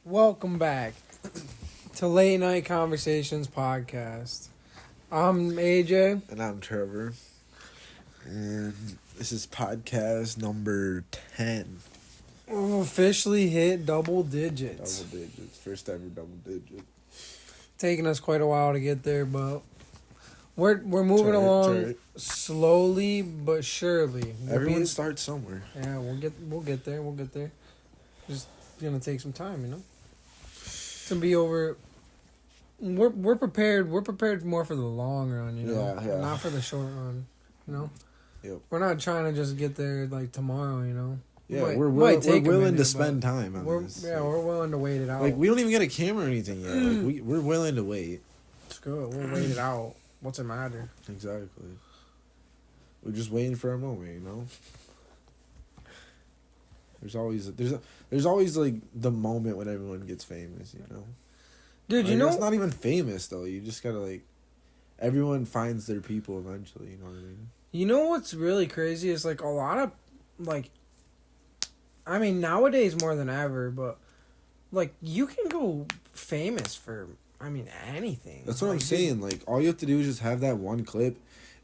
Welcome back to Late Night Conversations podcast. I'm AJ. And I'm Trevor. And this is podcast number 10. We've officially hit double digits. Double digits. First ever double digit. Taking us quite a while to get there, but we're moving along slowly but surely. Everyone starts somewhere. Yeah, we'll get there. Just gonna take some time, to be over. We're prepared. We're prepared more for the long run, Yeah. not for the short run, Yep. We're not trying to just get there like tomorrow, Yeah, we're willing to spend time on this. Yeah, we're willing to wait it out. Like, we don't even get a camera or anything yet. Like, we're willing to wait. It's good. We'll wait it out. What's it matter? Exactly. We're just waiting for a moment, There's always like the moment when everyone gets famous, Dude, like, it's not even famous though. You just gotta like, everyone finds their people eventually. You know what I mean? You know what's really crazy is like a lot of like, I mean nowadays more than ever, but like you can go famous for anything. That's what I'm saying. Like, all you have to do is just have that one clip,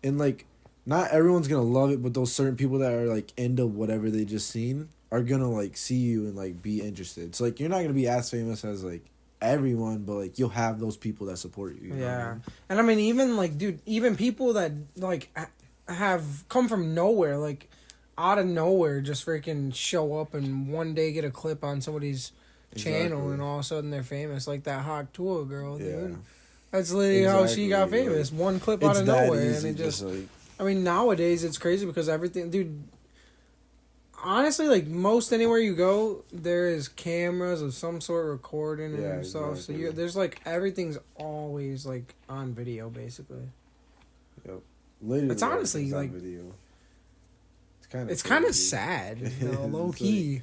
and like, not everyone's gonna love it, but those certain people that are like into whatever they just seen are gonna like see you and like be interested. So like, you're not gonna be as famous as like everyone, but like you'll have those people that support you. You know what I mean? And I mean even like, dude, even people that like have come from nowhere, like out of nowhere, just freaking show up and one day get a clip on somebody's channel and all of a sudden they're famous, like that Hot Tour girl, dude. Yeah. That's literally how she got famous. Like, one clip out of nowhere, easy, and it just like, I mean, nowadays it's crazy because everything, dude. Honestly, like most anywhere you go, there is cameras of some sort recording and stuff. Exactly. So there's like everything's always like on video, basically. Yep. Literally, it's honestly on like video. It's kind of sad, low key. Like,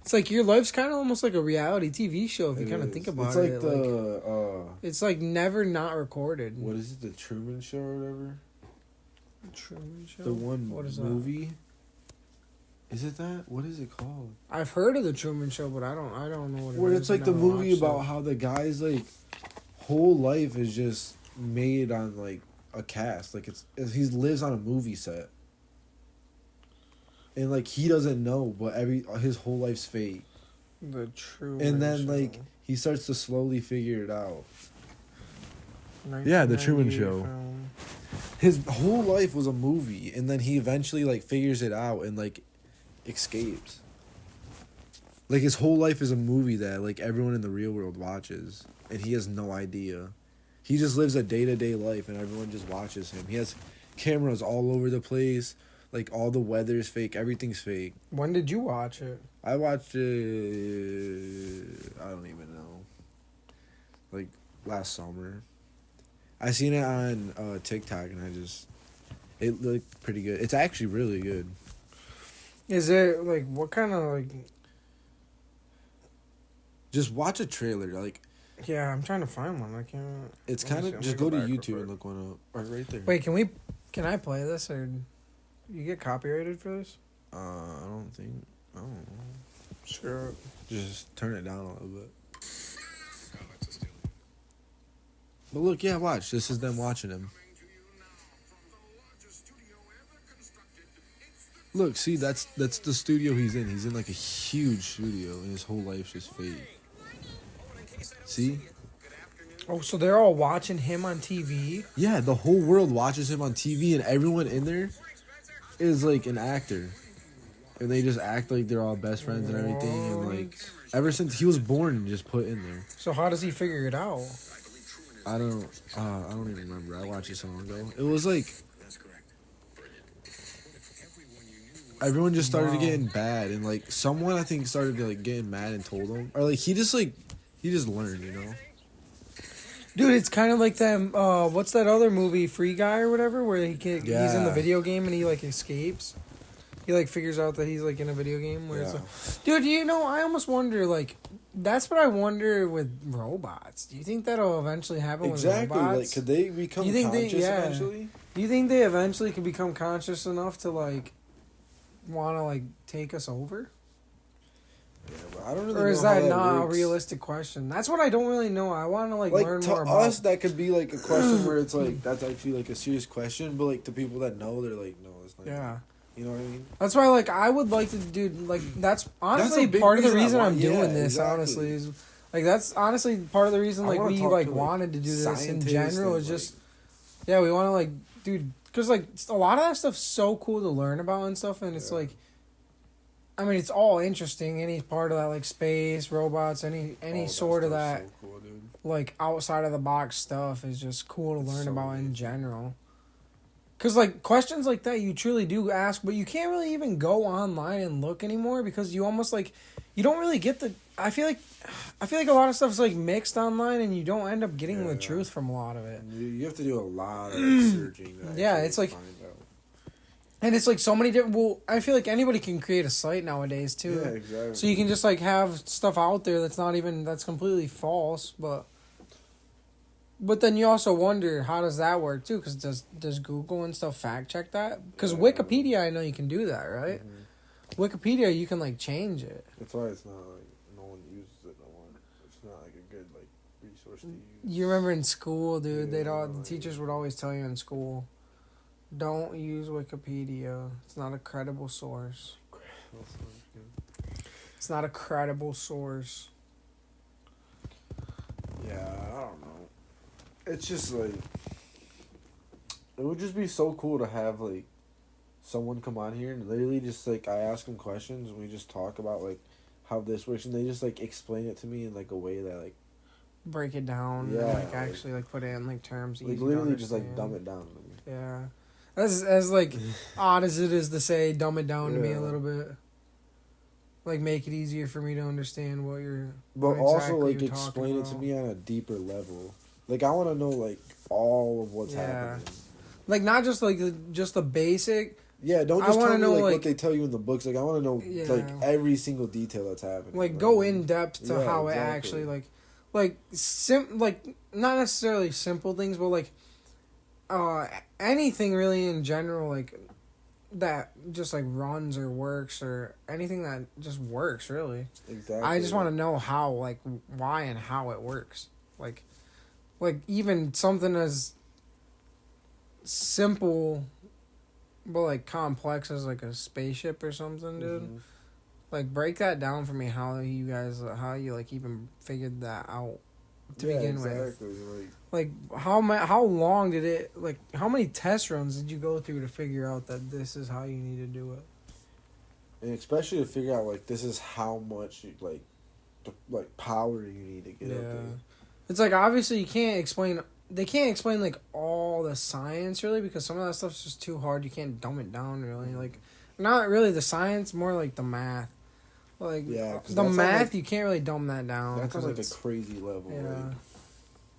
it's like your life's kind of almost like a reality TV show if you kind of think about it. It's like it's like never not recorded. What is it? The Truman Show or whatever. The Truman Show. The one what is movie. That? Is it that? What is it called? I've heard of the Truman Show, but I don't know what it is. Where it's like the movie about how the guy's like whole life is just made on like a cast, like he lives on a movie set, and like he doesn't know, but his whole life's fake. The Truman And then Show. like he starts to slowly figure it out. Yeah, the Truman Show. Film. His whole life was a movie, and then he eventually like figures it out and like escapes. Like his whole life is a movie that like everyone in the real world watches, and he has no idea. He just lives a day-to-day life, and everyone just watches him. He has cameras all over the place. Like, all the weather's fake. Everything's fake. When did you watch it? I watched it, I don't even know. Like, last summer. I seen it on TikTok, and it looked pretty good. It's actually really good. Is it, like, what kind of, like... Just watch a trailer, like... Yeah, I'm trying to find one. I can't... It's kind of... Just go to YouTube and look one up. Right there. Wait, can I play this, or... You get copyrighted for this? I don't think... I don't know. Sure. Just turn it down a little bit. But look, yeah, watch. This is them watching him. Look, see, that's the studio he's in. He's in like a huge studio, and his whole life's just fake. See? Oh, so they're all watching him on TV? Yeah, the whole world watches him on TV, and everyone in there is like an actor. And they just act like they're all best friends and everything, and like ever since he was born, just put in there. So how does he figure it out? I don't even remember. I watched it so long ago. It was like everyone just started getting bad, and like someone I think started like getting mad and told him, or like he just learned, Dude, it's kind of like that. What's that other movie, Free Guy or whatever, where he's in the video game and he like escapes. He like figures out that he's like in a video game where it's like, dude, I almost wonder like that's what I wonder with robots. Do you think that'll eventually happen with robots? Exactly. Like, could they become conscious eventually? Do you think they eventually could become conscious enough to like want to like take us over? Yeah, but I don't really or know is how that not a works. realistic question? That's what I don't really know. I want to like learn to more about. us, that could be like a question where it's like that's actually like a serious question, but like to people that know, they're like, no, it's not. Yeah. You know what I mean? That's why, like, I would like to do, like, that's honestly a big part of the reason reason I I'm want- doing yeah, this, exactly. honestly. Is, like, that's honestly part of the reason, I like, wanna we, talk like, to, wanted to do this in scientists general. and, Is just, yeah, we want to, like, dude, because, like, a lot of that stuff's so cool to learn about and stuff, and it's, Yeah. like, I mean, it's all interesting, any part of that, like, space, robots, any sort of that, So cool, dude. like, outside of the box stuff is just cool to It's learn so about in amazing. general. Because, like, questions like that you truly do ask, but you can't really even go online and look anymore because you almost, like, you don't really get the... I feel like a lot of stuff is, like, mixed online and you don't end up getting the truth from a lot of it. You have to do a lot of like, searching. To Yeah, actually it's like... find out. And it's, like, so many different... Well, I feel like anybody can create a site nowadays, too. Yeah, exactly. So you can just, like, have stuff out there that's not even... That's completely false, but... But then you also wonder, how does that work, too? Because does Google and stuff fact-check that? Because Wikipedia, I know you can do that, right? Mm-hmm. Wikipedia, you can, like, change it. That's why it's not like no one uses it no more. It's not like a good like resource to use. You remember in school, dude, Yeah, the teachers would always tell you in school, don't use Wikipedia. It's not a credible source. It's not a credible source. Yeah, I don't know. It's just like it would just be so cool to have like someone come on here and literally just like I ask them questions and we just talk about like how this works and they just like explain it to me in like a way that like Break it down and, Yeah, like, like- actually, like, put it in, like, terms easy to literally just like understand. dumb it down to me. Yeah. As like, odd as it is to say, dumb it down to me a Yeah. little bit. Like, make it easier for me to understand what you're... But what also exactly like you're talking explain it to about. me on a deeper level. Like I want to know like all of what's Yeah. happening. Like, not just, like, just the basic... Yeah, don't I just wanna tell me know, like like- what they tell you in the books. Like I want to know Yeah. like every single detail that's happening. Like, you know go what I mean? in depth to Yeah, how it exactly. actually, like, not necessarily simple things, but, like, anything really in general, like, that just, like, runs or works or anything that just works, really. Exactly. I just want to know how, like, why and how it works. Like even something as simple but, like, complex as, like, a spaceship or something, dude. Mhm. Like, break that down for me, how you, like, even figured that out to begin with. Exactly. Like, how long did it, like, how many test runs did you go through to figure out that this is how you need to do it? And especially to figure out like this is how much like power you need to get up Yeah. there. It's like, obviously they can't explain like all the science really, because some of that stuff's just too hard. You can't dumb it down really. Like, not really the science, more like the math. Like, Yeah, 'cause the that's on, math, like- you can't really dumb that down. That's on 'cause like a it's- crazy level. yeah. Like,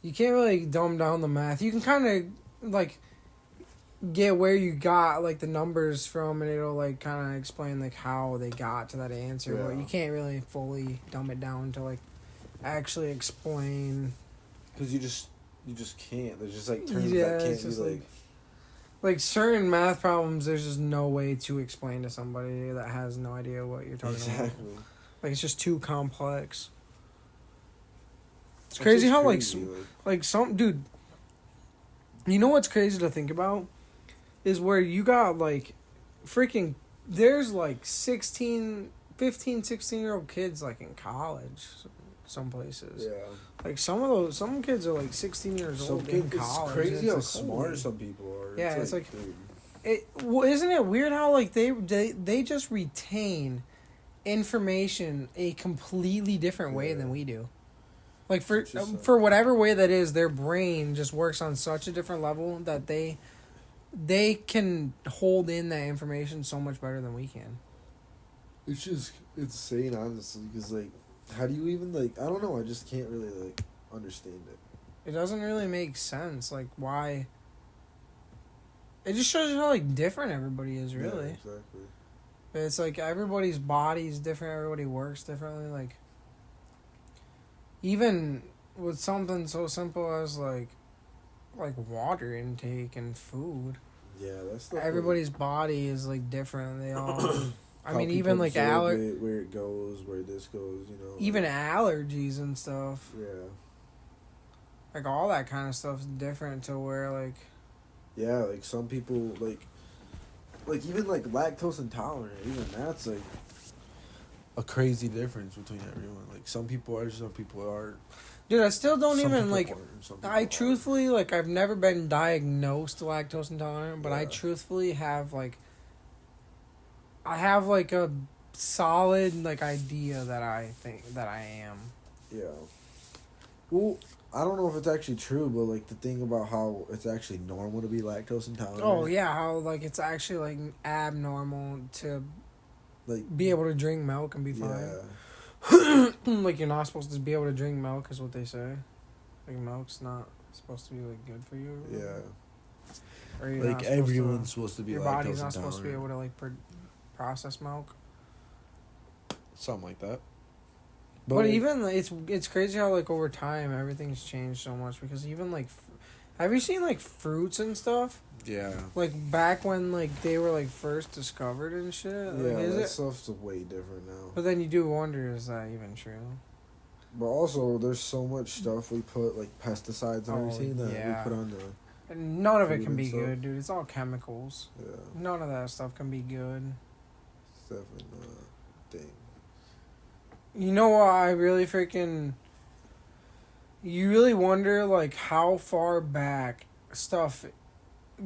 You can't really dumb down the math. You can kind of like get where you got like the numbers from, and it'll like kind of explain like how they got to that answer. But Yeah. you can't really fully dumb it down to like actually explain. because you just can't. There's just like terms Yeah, that can't it's be just like. Like certain math problems, there's just no way to explain to somebody that has no idea what you're talking about. Exactly. Like, it's just too complex. It's It's crazy just how crazy, like some dude. You know what's crazy to think about is where you got like freaking there's like 15, 16-year-old kids like in college some places. yeah. Like some kids are like 16 years Some old in kids, it's college. crazy and how it's like, smart holy- some people are. Yeah, it's like- dude. isn't it weird how like they just retain information a completely different way Yeah. than we do. Like for It's just, for whatever way that is, their brain just works on such a different level that they can hold in that information so much better than we can. It's just insane, honestly. Because like, how do you even like? I don't know. I just can't really like understand it. It doesn't really make sense. Like why? It just shows you how like different everybody is, really. Yeah, exactly. It's like everybody's body's different. Everybody works differently. Like even with something so simple as like water intake and food. Yeah, that's the Everybody's body is like different. They all I mean, even like where it goes, where this goes, even allergies and stuff. Yeah. Like all that kind of stuff's different to where like. Yeah, like some people like even like lactose intolerant, even that's like a crazy difference between everyone. Like some people are, some people aren't. Dude, I still don't even like. I aren't. truthfully like I've never been diagnosed lactose intolerant, but I truthfully have like. I have like a solid like idea that I think that I am. Yeah. Well, I don't know if it's actually true, but like the thing about how it's actually normal to be lactose intolerant. Oh yeah, how like it's actually like abnormal to like be able to drink milk and be fine. Yeah. Like you're not supposed to be able to drink milk is what they say. Like milk's not supposed to be like good for you. Yeah. Or you're like everyone's supposed to be your lactose body's not intolerant. supposed to be able to like process milk. Something like that. But even it's crazy how like over time everything's changed so much because even like, have you seen like fruits and stuff? Yeah. Like back when like they were like first discovered and shit. Yeah, like, that stuff's way different now. But then you do wonder, is that even true? But also, there's so much stuff we put like pesticides and everything that we put on the. And none of it can be good, dude. It's all chemicals. Yeah. None of that stuff can be good. It's definitely not a thing. You know what? I really freaking. You really wonder like how far back stuff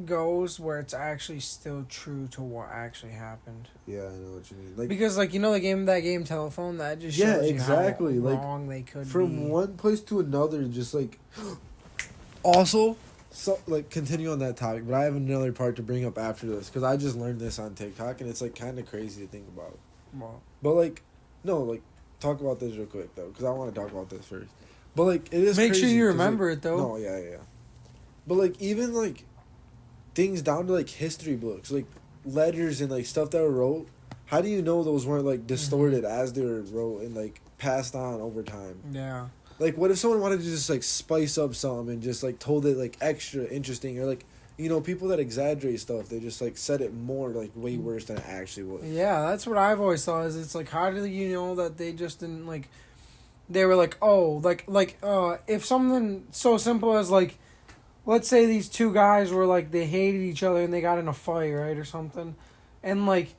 goes where it's actually still true to what actually happened. Yeah, I know what you mean. Like because like that game Telephone that just shows exactly you how like wrong they could from be. one place to another. Just like also, so like continue on that topic, but I have another part to bring up after this because I just learned this on TikTok and it's like kind of crazy to think about. Well, but like no, like talk about this real quick though because I want to talk about this first. But like it is. Make crazy sure you remember like, it though. No, yeah. But like even like things down to like history books, like letters and like stuff that were wrote. How do you know those weren't like distorted as they were wrote and like passed on over time? Yeah. Like what if someone wanted to just like spice up something and just like told it like extra interesting or like people that exaggerate stuff, they just like said it more like way worse than it actually was. Yeah, that's what I've always thought is it's like how do you know that they just didn't like they were like, oh, if something so simple as like let's say these two guys were like they hated each other and they got in a fight, right, or something, and like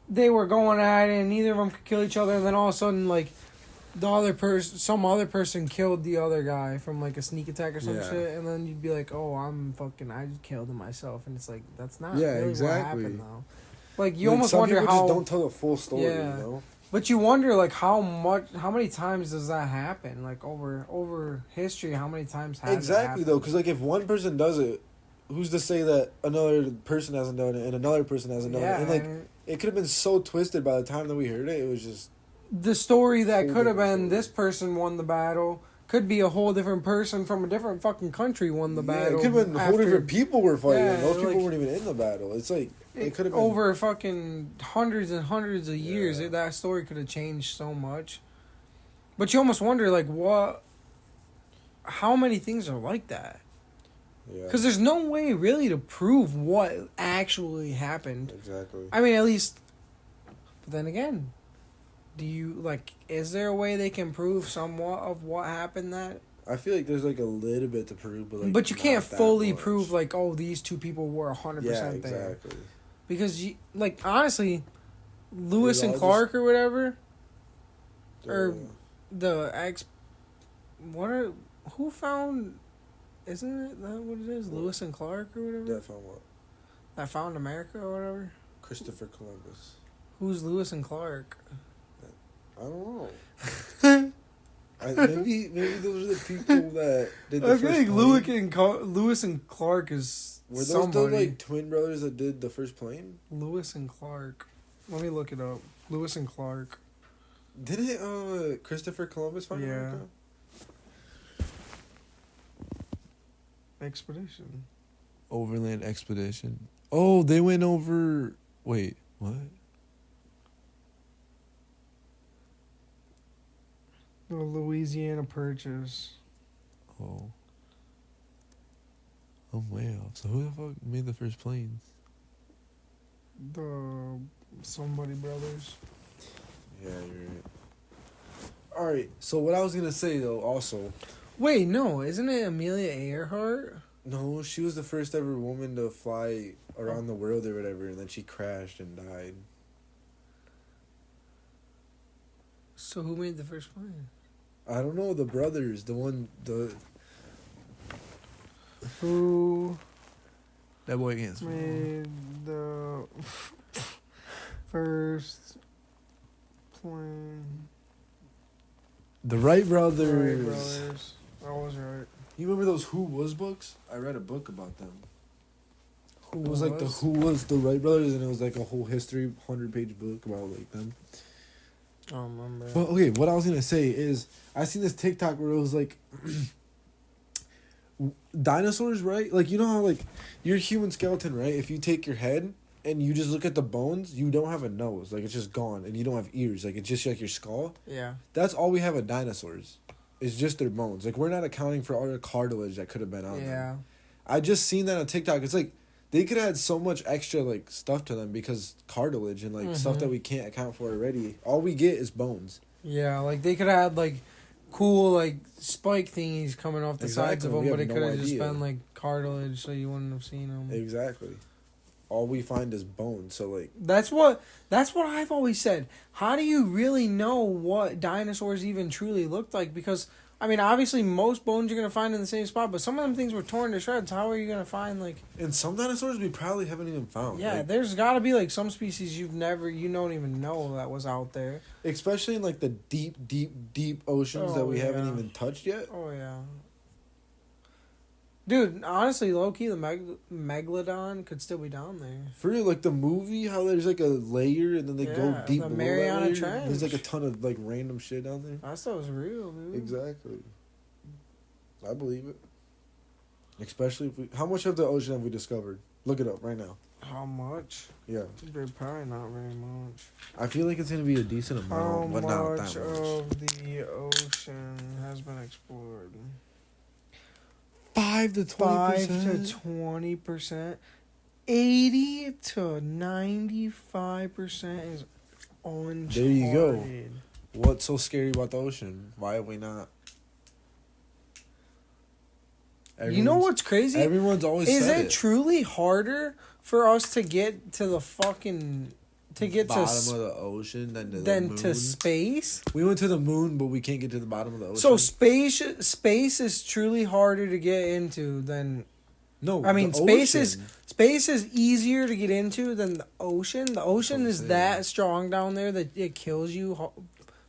they were going at it and neither of them could kill each other, and then all of a sudden like some other person killed the other guy from like a sneak attack or some shit, and then you'd be like, oh, I just killed him myself, and it's like that's not really what happened though. Like you almost wonder how just don't tell the full story, But you wonder like how many times does that happen? Like over history, how many times has exactly though? Because like if one person does it, who's to say that another person hasn't done it and another person hasn't done it? And like it could have been so twisted by the time that we heard it. It was just the story that could have been this person won the battle. Could be a whole different person from a different fucking country won the battle. It could have been whole different people were fighting. Yeah, those people weren't even in the battle. It's like it could have been over fucking hundreds and hundreds of years. That story could have changed so much. But you almost wonder like how many things are like that? Yeah. Because there's no way really to prove what actually happened. Exactly. I mean, at least. But then again. Do you like? Is there a way they can prove somewhat of what happened? That I feel like there's like a little bit to prove, but you can't fully prove like, oh, these two people were 100% there. Exactly. Because you like honestly, Lewis and Clark or whatever, or the ex. Who found? Isn't it that what it is? What? Lewis and Clark or whatever. That found what? That found America or whatever. Christopher Columbus. Who's Lewis and Clark? I don't know. maybe those are the people that did the I feel like Lewis and Clark is were those somebody. the like twin brothers that did the first plane? Lewis and Clark. Let me look it up. Lewis and Clark. Didn't Christopher Columbus find America? Expedition. Overland Expedition. Oh, they went over. Wait, what? The Louisiana Purchase. Oh. I'm way off. So who the fuck made the first planes? The Somebody Brothers. Yeah, you're right. All right. So what I was gonna say though, also. Wait, no, isn't it Amelia Earhart? No, she was the first ever woman to fly around the world or whatever, and then she crashed and died. So who made the first plane? I don't know, the brothers, Who that boy can't made the first plane? The Wright brothers. Wright brothers. I was right. You remember those Who Was books? I read a book about them. Who It was like the Who Was the Wright brothers, and it was like a whole history 100-page book about like them. I don't remember. But okay, what I was gonna say is I seen this TikTok where it was like dinosaurs, right? Like you know how like your human skeleton, right? If you take your head and you just look at the bones, you don't have a nose, like it's just gone, and you don't have ears, like it's just like your skull. Yeah. That's all we have of dinosaurs. It's just their bones. Like we're not accounting for all the cartilage that could have been on them. Yeah. I just seen that on TikTok. It's like they could have had so much extra like stuff to them because cartilage and like stuff that we can't account for already. All we get is bones. Yeah, like they could have had like cool like spike thingies coming off the sides of them, we but have it could have no just idea. been like cartilage, so you wouldn't have seen them. Exactly. All we find is bones. So like That's what I've always said. How do you really know what dinosaurs even truly looked like? Because I mean, obviously most bones you're gonna find in the same spot, but some of them things were torn to shreds. How are you gonna find like? and some dinosaurs we probably haven't even found. Yeah, like, there's got to be like some species you don't even know that was out there. especially in like the deep oceans that we haven't even touched yet. Oh yeah. Dude, honestly, low key, the megalodon could still be down there. For real, like the movie, how there's like a layer and then they go Yeah, deep the below Mariana that layer. Trench. There's like a ton of like random shit down there. I thought it was real, dude. Exactly. I believe it. Especially if how much of the ocean have we discovered? Look it up right now. How much? Yeah. Probably not very much. I feel like it's gonna be a decent How amount, but not much that much. of the ocean has been explored? 5 to 5 20%. to 20%. 80 to 95% is uncharted. There you go. What's so scary about the ocean? Why have we not? You know what's crazy? Everyone's always Is said it truly harder for us to get to the fucking bottom of the ocean than to the moon? to space? We went to the moon, but we can't get to the bottom of the ocean. So space is truly harder to get into than no. I mean the space ocean. is easier to get into than the ocean. The ocean is that strong down there that it kills you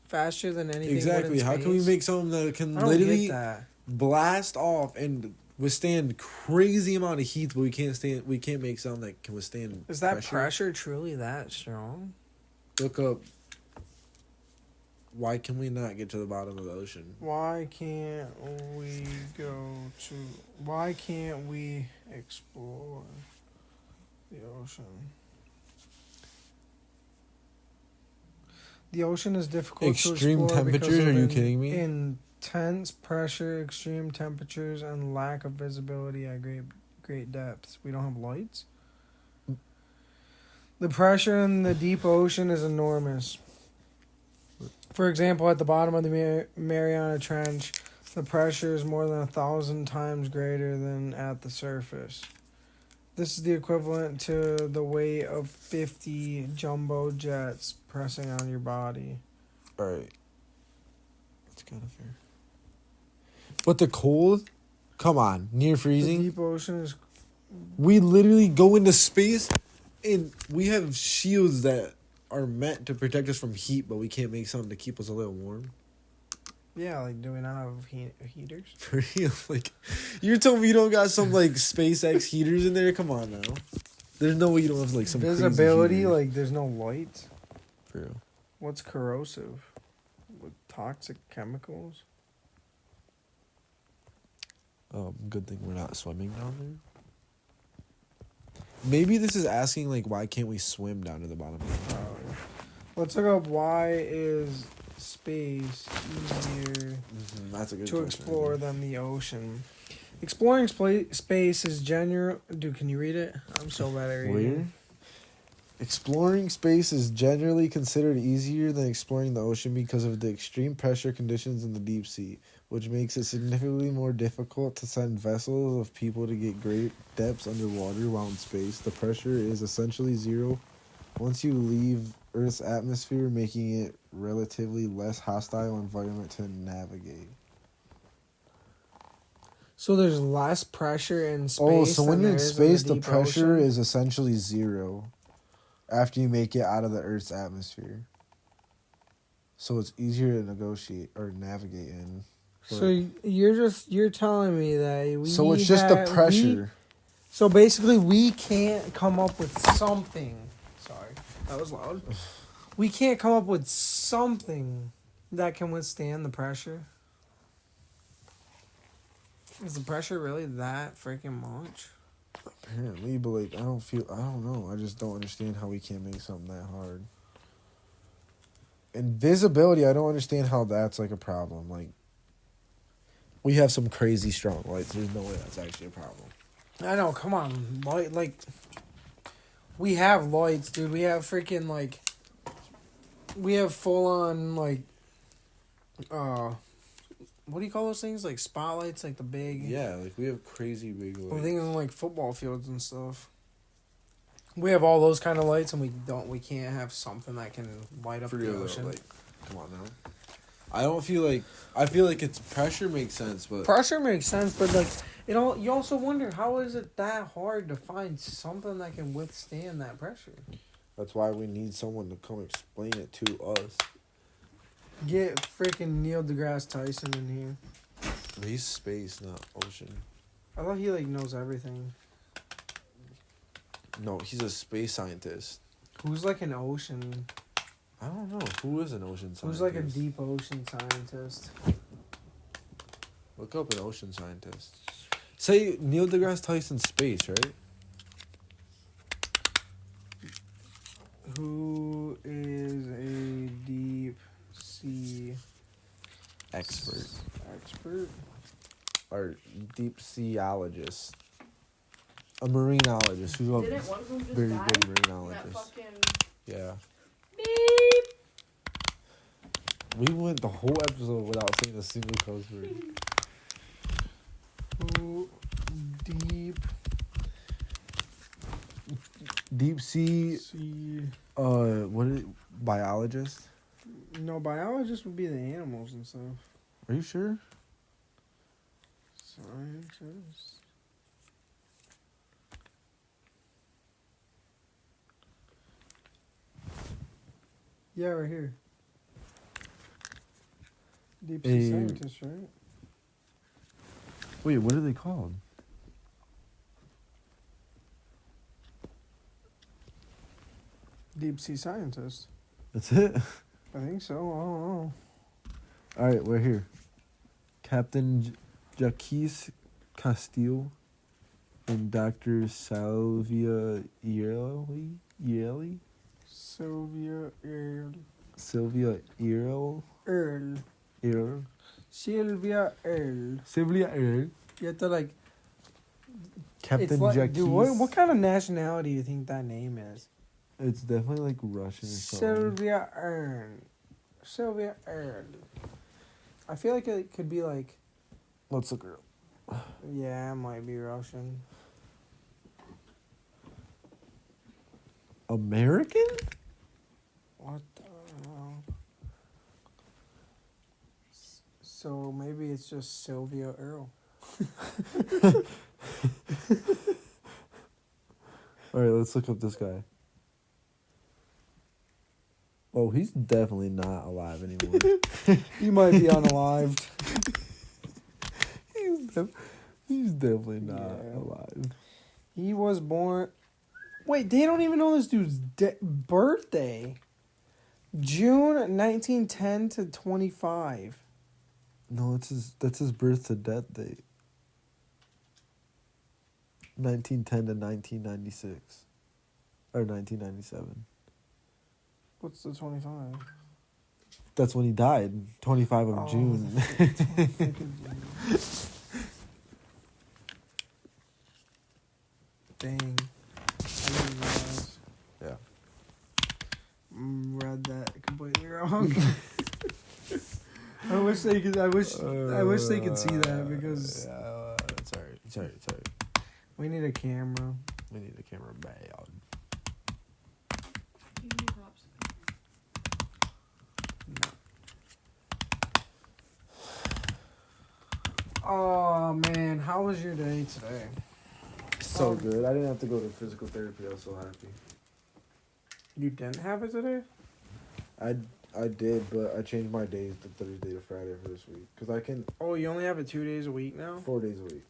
faster than anything. Exactly. Would in How can we space. make something that can I don't literally get that. blast off and withstand crazy amount of heat, but we can't make something that can withstand Is that pressure truly that strong? Look up. Why can we not get to the bottom of the ocean? Why can't we Why can't we explore the ocean? The ocean is difficult Extreme to explore because temperatures? of Are you kidding me? Intense pressure, extreme temperatures, and lack of visibility at great depths. We don't have lights. The pressure in the deep ocean is enormous. For example, at the bottom of the Mariana Trench, the pressure is more than 1,000 times greater than at the surface. This is the equivalent to the weight of 50 jumbo jets pressing on your body. Alright. That's kind of fair. But the cold? Come on. Near The freezing? deep ocean is... We literally go into space and we have shields that are meant to protect us from heat, but we can't make something to keep us a little warm. Yeah, like, do we not have heaters? For real, like, you're telling me you don't got some, like, SpaceX heaters in there? Come on now. There's no way you don't have, like, some Visibility, crazy heaters. like, there's no light. For real. What's corrosive? With toxic chemicals? Good thing we're not swimming down there. Maybe this is asking, like, why can't we swim down to the bottom? Let's look up why is space easier That's a good to question. explore than the ocean. Exploring space is general. Dude, can you read it? I'm so bad at reading. Exploring space is generally considered easier than exploring the ocean because of the extreme pressure conditions in the deep sea, which makes it significantly more difficult to send vessels of people to get great depths underwater while in space. The pressure is essentially zero once you leave Earth's atmosphere, making it relatively less hostile environment to navigate. So there's less pressure in space. Oh, so when than you're in there is space, the deep pressure ocean? is essentially zero after you make it out of the Earth's atmosphere. So it's easier to negotiate or navigate in. So you're telling me that we So it's just the pressure. So basically, we can't come up with something. Sorry, that was loud. We can't come up with something that can withstand the pressure. Is the pressure really that freaking much? Apparently, but like I don't know. I just don't understand how we can't make something that hard. Invisibility, I don't understand how that's like a problem. Like we have some crazy strong lights. There's no way that's actually a problem. I know. Come on, light. Like we have lights, dude. We have freaking like. We have full on like. What do you call those things? Like spotlights, like the big. Yeah, like we have crazy big lights. I think in like football fields and stuff. We have all those kind of lights, and we can't have something that can light up For the real, ocean. like, come on now. I feel like it's pressure makes sense, but Pressure makes sense, but like you also wonder how is it that hard to find something that can withstand that pressure? that's why we need someone to come explain it to us. Get freaking Neil deGrasse Tyson in here. But he's space, not ocean. I thought he like knows everything. No, he's a space scientist. Who's like an ocean? I don't know. Who is an ocean scientist? Who's like a deep ocean scientist? Look up an ocean scientist. Say Neil deGrasse Tyson space, right? Who is a deep sea Expert. Or deep seaologist. A marineologist. Who's a Didn't one of them just very die? good That marineologist. fucking... Yeah. Beep! We went the whole episode without saying a single cuss word. Who Deep sea. sea? What is it? Biologist? No, biologists would be the animals and stuff. Are you sure? Scientists. Yeah, right here. Deep sea scientist, right? Wait, what are they called? Deep sea scientist. That's it? I think so. I don't know. Alright, we're here. Captain Jacques Castile and Dr. Salvia Early? Sylvia Earle. Sylvia Earle? Earle. Earle? Sylvia Earle. Sylvia Earle? You have to like. Captain It's like, Jacques. dude, what kind of nationality do you think that name is? It's definitely like Russian or something. Sylvia Earle. Sylvia Earle. I feel like it could be like. Let's look her up. Yeah, it might be Russian. American? What the hell? So maybe it's just Sylvia Earle. Alright, let's look up this guy. Oh, he's definitely not alive anymore. He might be unalived. He's definitely not Yeah. alive. He was born. Wait, they don't even know this dude's birthday. June 1910 to 25. No, that's his birth to death date. 1910 to 1996. Or 1997. What's the 25? That's when he died. 25 of June. Dang. I didn't realize. Yeah. wish they could. I wish they could see that because it's alright. we need a camera. We need a camera bad. Oh man, how was your day today? So good. I didn't have to go to physical therapy. I was so happy. You didn't have it today? I did, but I changed my days to Thursday to Friday for this week because I can. Oh, you only have it 2 days a week now? 4 days a week.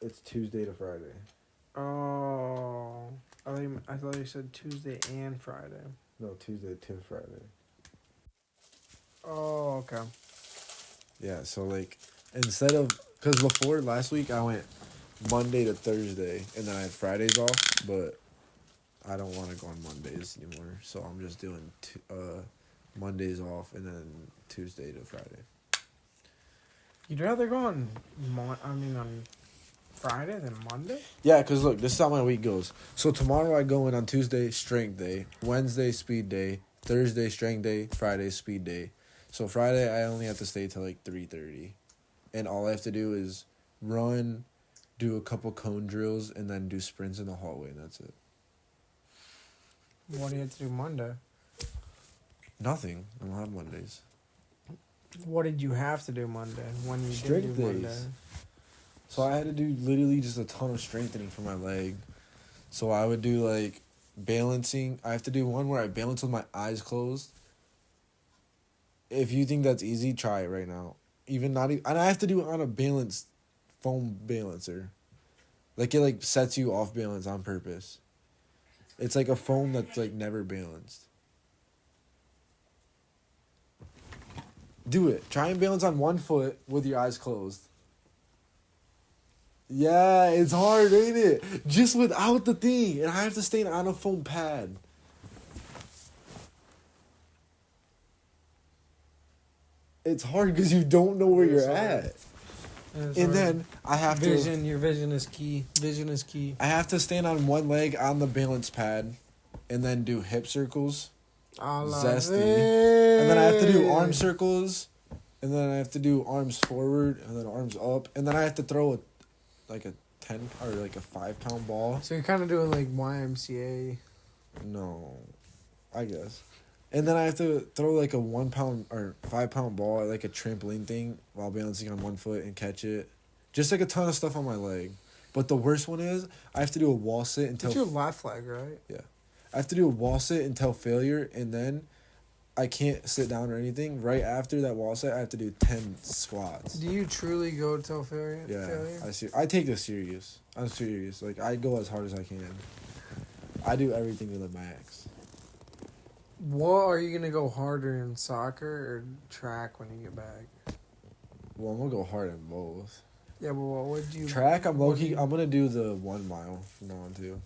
It's Tuesday to Friday. Oh, I thought you said Tuesday and Friday. No, Tuesday to Friday. Oh, okay. Yeah, so like instead of because before last week I went Monday to Thursday and then I had Fridays off, but I don't want to go on Mondays anymore, so I'm just doing Mondays off and then Tuesday to Friday. You'd rather go on on Friday than Monday? Yeah, because look, this is how my week goes. So tomorrow I go in on Tuesday, strength day. Wednesday, speed day. Thursday, strength day. Friday, speed day. So Friday I only have to stay till like 3:30. And all I have to do is run, do a couple cone drills, and then do sprints in the hallway, and that's it. What do you have to do Monday? Nothing. I don't have Mondays. What did you have to do Monday when you Strength did do Monday? days. So I had to do literally just a ton of strengthening for my leg. So I would do like balancing. I have to do one where I balance with my eyes closed. If you think that's easy, try it right now. And I have to do it on a balanced foam balancer. Like it like sets you off balance on purpose. It's like a foam that's like never balanced. Do it. Try and balance on one foot with your eyes closed. Yeah, it's hard, ain't it? Just without the thing. And I have to stay on a foam pad. It's hard because you don't know where you're at. And then I have to... Your vision is key. Vision is key. I have to stand on one leg on the balance pad and then do hip circles. Zesty. And then I have to do arm circles. And then I have to do arms forward and then arms up. And then I have to throw a 10 or like a 5-pound ball. So you're kind of doing like YMCA. No, I guess. And then I have to throw like a 1 pound or 5-pound ball at like a trampoline thing while balancing on one foot and catch it. Just like a ton of stuff on my leg. But the worst one is I have to do a wall sit until... It's your left leg, right? Yeah. I have to do a wall sit until failure, and then I can't sit down or anything. Right after that wall sit, I have to do 10 squats. Do you truly go till failure? Yeah. I take this serious. I'm serious. Like, I go as hard as I can. I do everything to the max. What are you going to go harder in soccer or track when you get back? Well, I'm going to go hard in both. Yeah, but what would you... Track, I'm low-key... I'm going to do the 1 mile from now on, too.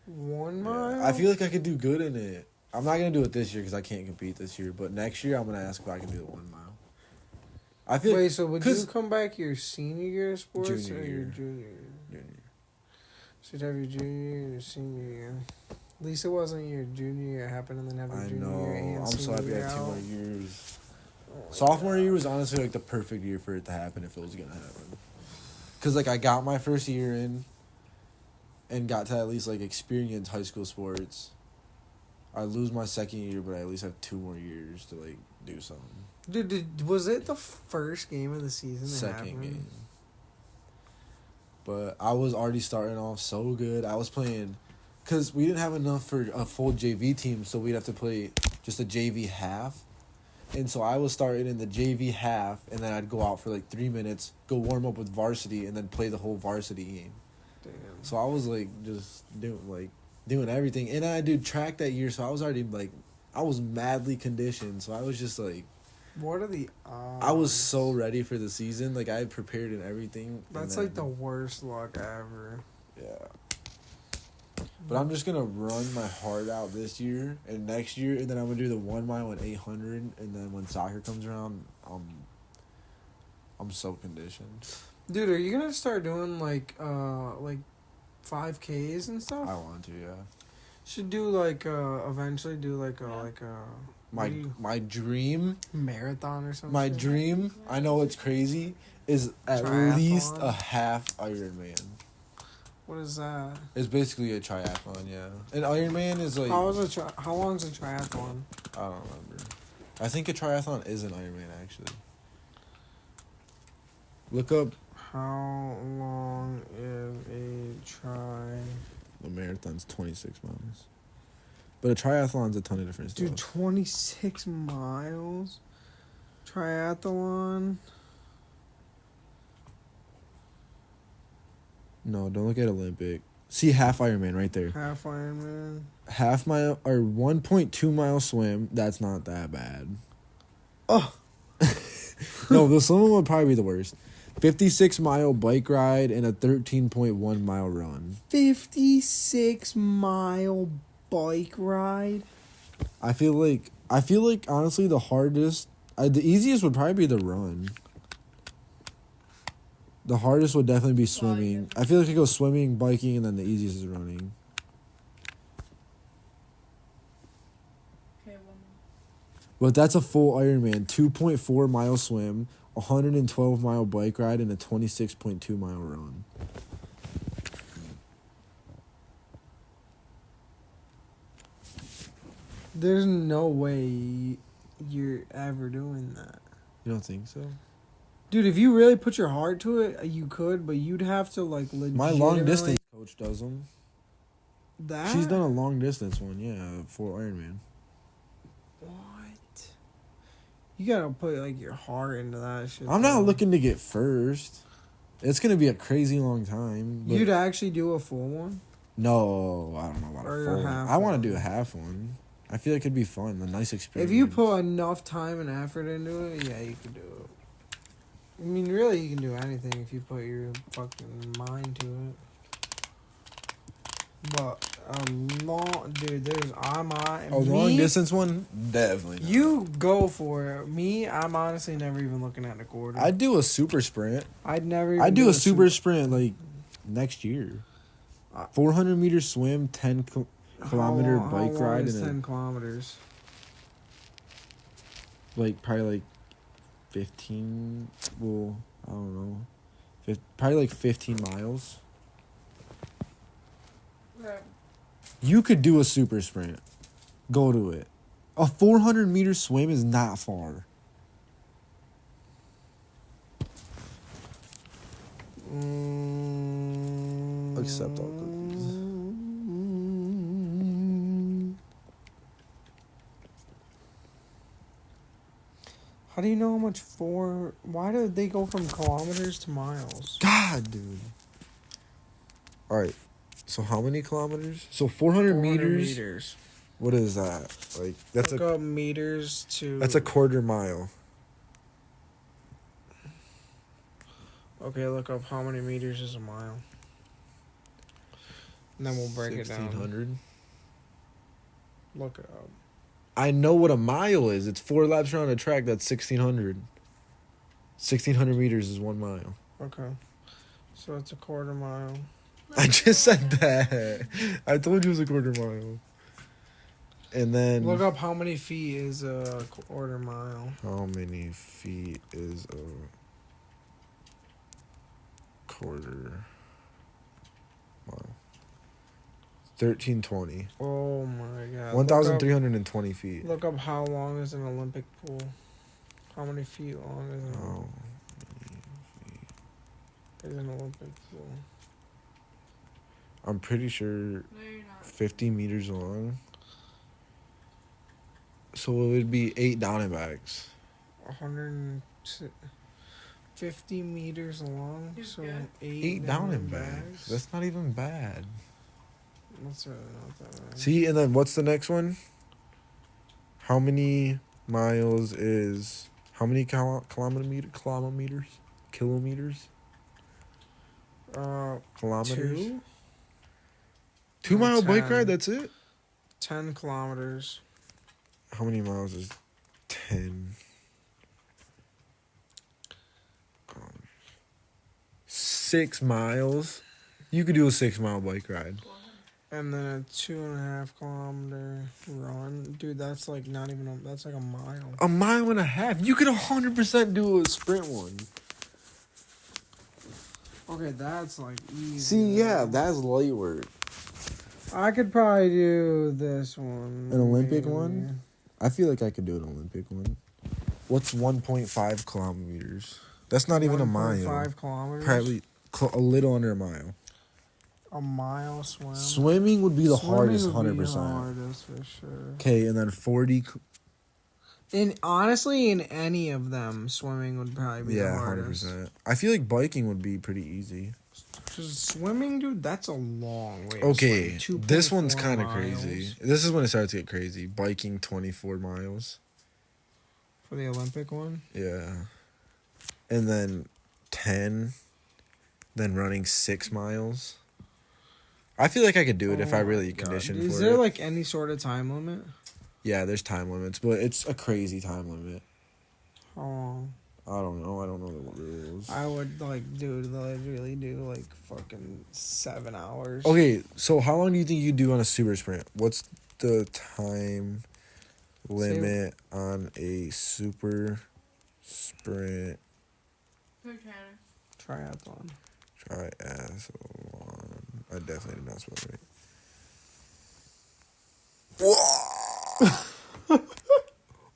1 mile? Yeah. I feel like I could do good in it. I'm not going to do it this year because I can't compete this year. But next year, I'm going to ask if I can do the 1 mile. I feel Wait, so would you come back your senior year of sports junior or year. your junior year? Junior. So you'd have your junior year and your senior year. At least it wasn't your junior year happen and then have your junior year and I'm senior so happy I year had 2 out. more years. Sophomore year was honestly like the perfect year for it to happen if it was going to happen. Because like I got my first year in and got to at least like experience high school sports. I lose my second year, but I at least have 2 more years to like do something. Dude, was it the first game of the season? Second game. But I was already starting off so good. I was playing... Because we didn't have enough for a full JV team, so we'd have to play just a JV half. And so I was starting in the JV half, and then I'd go out for like 3 minutes, go warm up with varsity, and then play the whole varsity game. Damn. So I was like just doing everything. And I did track that year, so I was already like... I was madly conditioned, so I was just like... What are the odds? I was so ready for the season. Like, I had prepared and everything. That's like the worst luck ever. Yeah. But I'm just going to run my heart out this year and next year, and then I'm going to do the 1 mile and 800, and then when soccer comes around, I'm so conditioned. Dude, are you going to start doing, like 5Ks and stuff? I want to, yeah. Should do, eventually do, My dream, marathon or something. my dream. I know it's crazy. Is at Triathlon? least a half Ironman. What is that? It's basically a triathlon, yeah. An Ironman is like How long's a triathlon? I don't remember. I think a triathlon is an Ironman actually. Look up How long is a tri? the marathon's 26 miles. But a triathlon's a ton of different stuff. Dude, 26 miles? Triathlon? No, don't look at Olympic. See half Ironman right there. Half Ironman? Half mile or 1.2 mile swim. That's not that bad. Oh! No, the swimming would probably be the worst. 56-mile bike ride and a 13.1 mile run. 56-mile bike ride? I feel like honestly the hardest, the easiest would probably be the run. The hardest would definitely be swimming. I feel like I go swimming, biking, and then the easiest is running. Okay, But that's a full Ironman. 2.4 mile swim, 112 mile bike ride, and a 26.2 mile run. There's no way you're ever doing that. You don't think so? Dude, if you really put your heart to it, you could, but you'd have to, like, legitimately... My long distance coach does them. That? She's done a long distance one, yeah, for Ironman. What? You gotta put, like, your heart into that shit. I'm not though. looking to get first. It's gonna be a crazy long time. But You'd actually do a full one? no, I don't know about Or a a full one. half I want one. to do a half one. I feel like it'd be fun, a nice experience. If you put enough time and effort into it, yeah, you could do it. I mean, really, you can do anything if you put your fucking mind to it. But long, dude, a long distance one, definitely. Not. You go for it. Me, I'm honestly never even looking at the quarter. I'd do a super sprint. I'd never. Even I'd do a super sprint like next year. 400 meter swim, 10 kilometer bike how long ride, is and 10 kilometers. like probably like 15. Well, I don't know. Probably like 15 miles. Right. You could do a super sprint. Go to it. A 400 meter swim is not far. Accept all cookies. How do you know how much why do they go from kilometers to miles? God, dude. All right. So how many kilometers? So 400 meters. What is that? Like that's Look up meters to. That's a quarter mile. Okay, look up how many meters is a mile. And then we'll break it down. 1600. Look it up. I know what a mile is. It's 4 laps around a track. That's 1600. 1600 meters is 1 mile. Okay. So it's a quarter mile. I just said that. I told you it was a quarter mile. And then Look up how many feet is a quarter mile. how many feet is a quarter mile? 1320. Oh my god. 1,320 feet. Look up how long is an Olympic pool. How many feet long is an Olympic pool? I'm pretty sure No, you're not. 50 meters long. So it would be 8 down and backs. 150 meters long. You're So good. 8 down and backs. That's not even bad. That's really not that bad. See, and then what's the next one? How many miles is... How many kilometers? Kilometers? Kilometers? 2 mile bike 10. ride, that's it? 10 kilometers. How many miles is 10? 6 miles? You could do a 6 mile bike ride. And then a 2.5 kilometer run. Dude, that's like not even that's like a mile. A mile and a half. You could 100% do a sprint one. Okay, that's like easy. See, yeah, that's light work. I could probably do this one. An Olympic maybe. one? I feel like I could do an Olympic one. What's 1.5 kilometers? That's not even a mile. 1.5 kilometers? Probably a little under a mile. A mile swim. Swimming would be the hardest, Swimming would be 100%. the hardest for sure. Okay, and then 40. Honestly, in any of them, swimming would probably be the Yeah, hardest. 100%. I feel like biking would be pretty easy. Because swimming, dude, that's a long way. Okay, to swim. this one's 2.4 kind of miles crazy. This is when it starts to get crazy. Biking 24 miles. For the Olympic one? Yeah. And then 10. Then running 6 miles. I feel like I could do it if I really conditioned for it. Is there like any sort of time limit? Yeah, there's time limits, but it's a crazy time limit. How long? I don't know. I don't know the rules. I would literally do like fucking 7 hours. Okay, so how long do you think you do on a super sprint? What's the time limit on a super sprint For Tanner. Triathlon. triathlon? I definitely did not spell right. Whoa!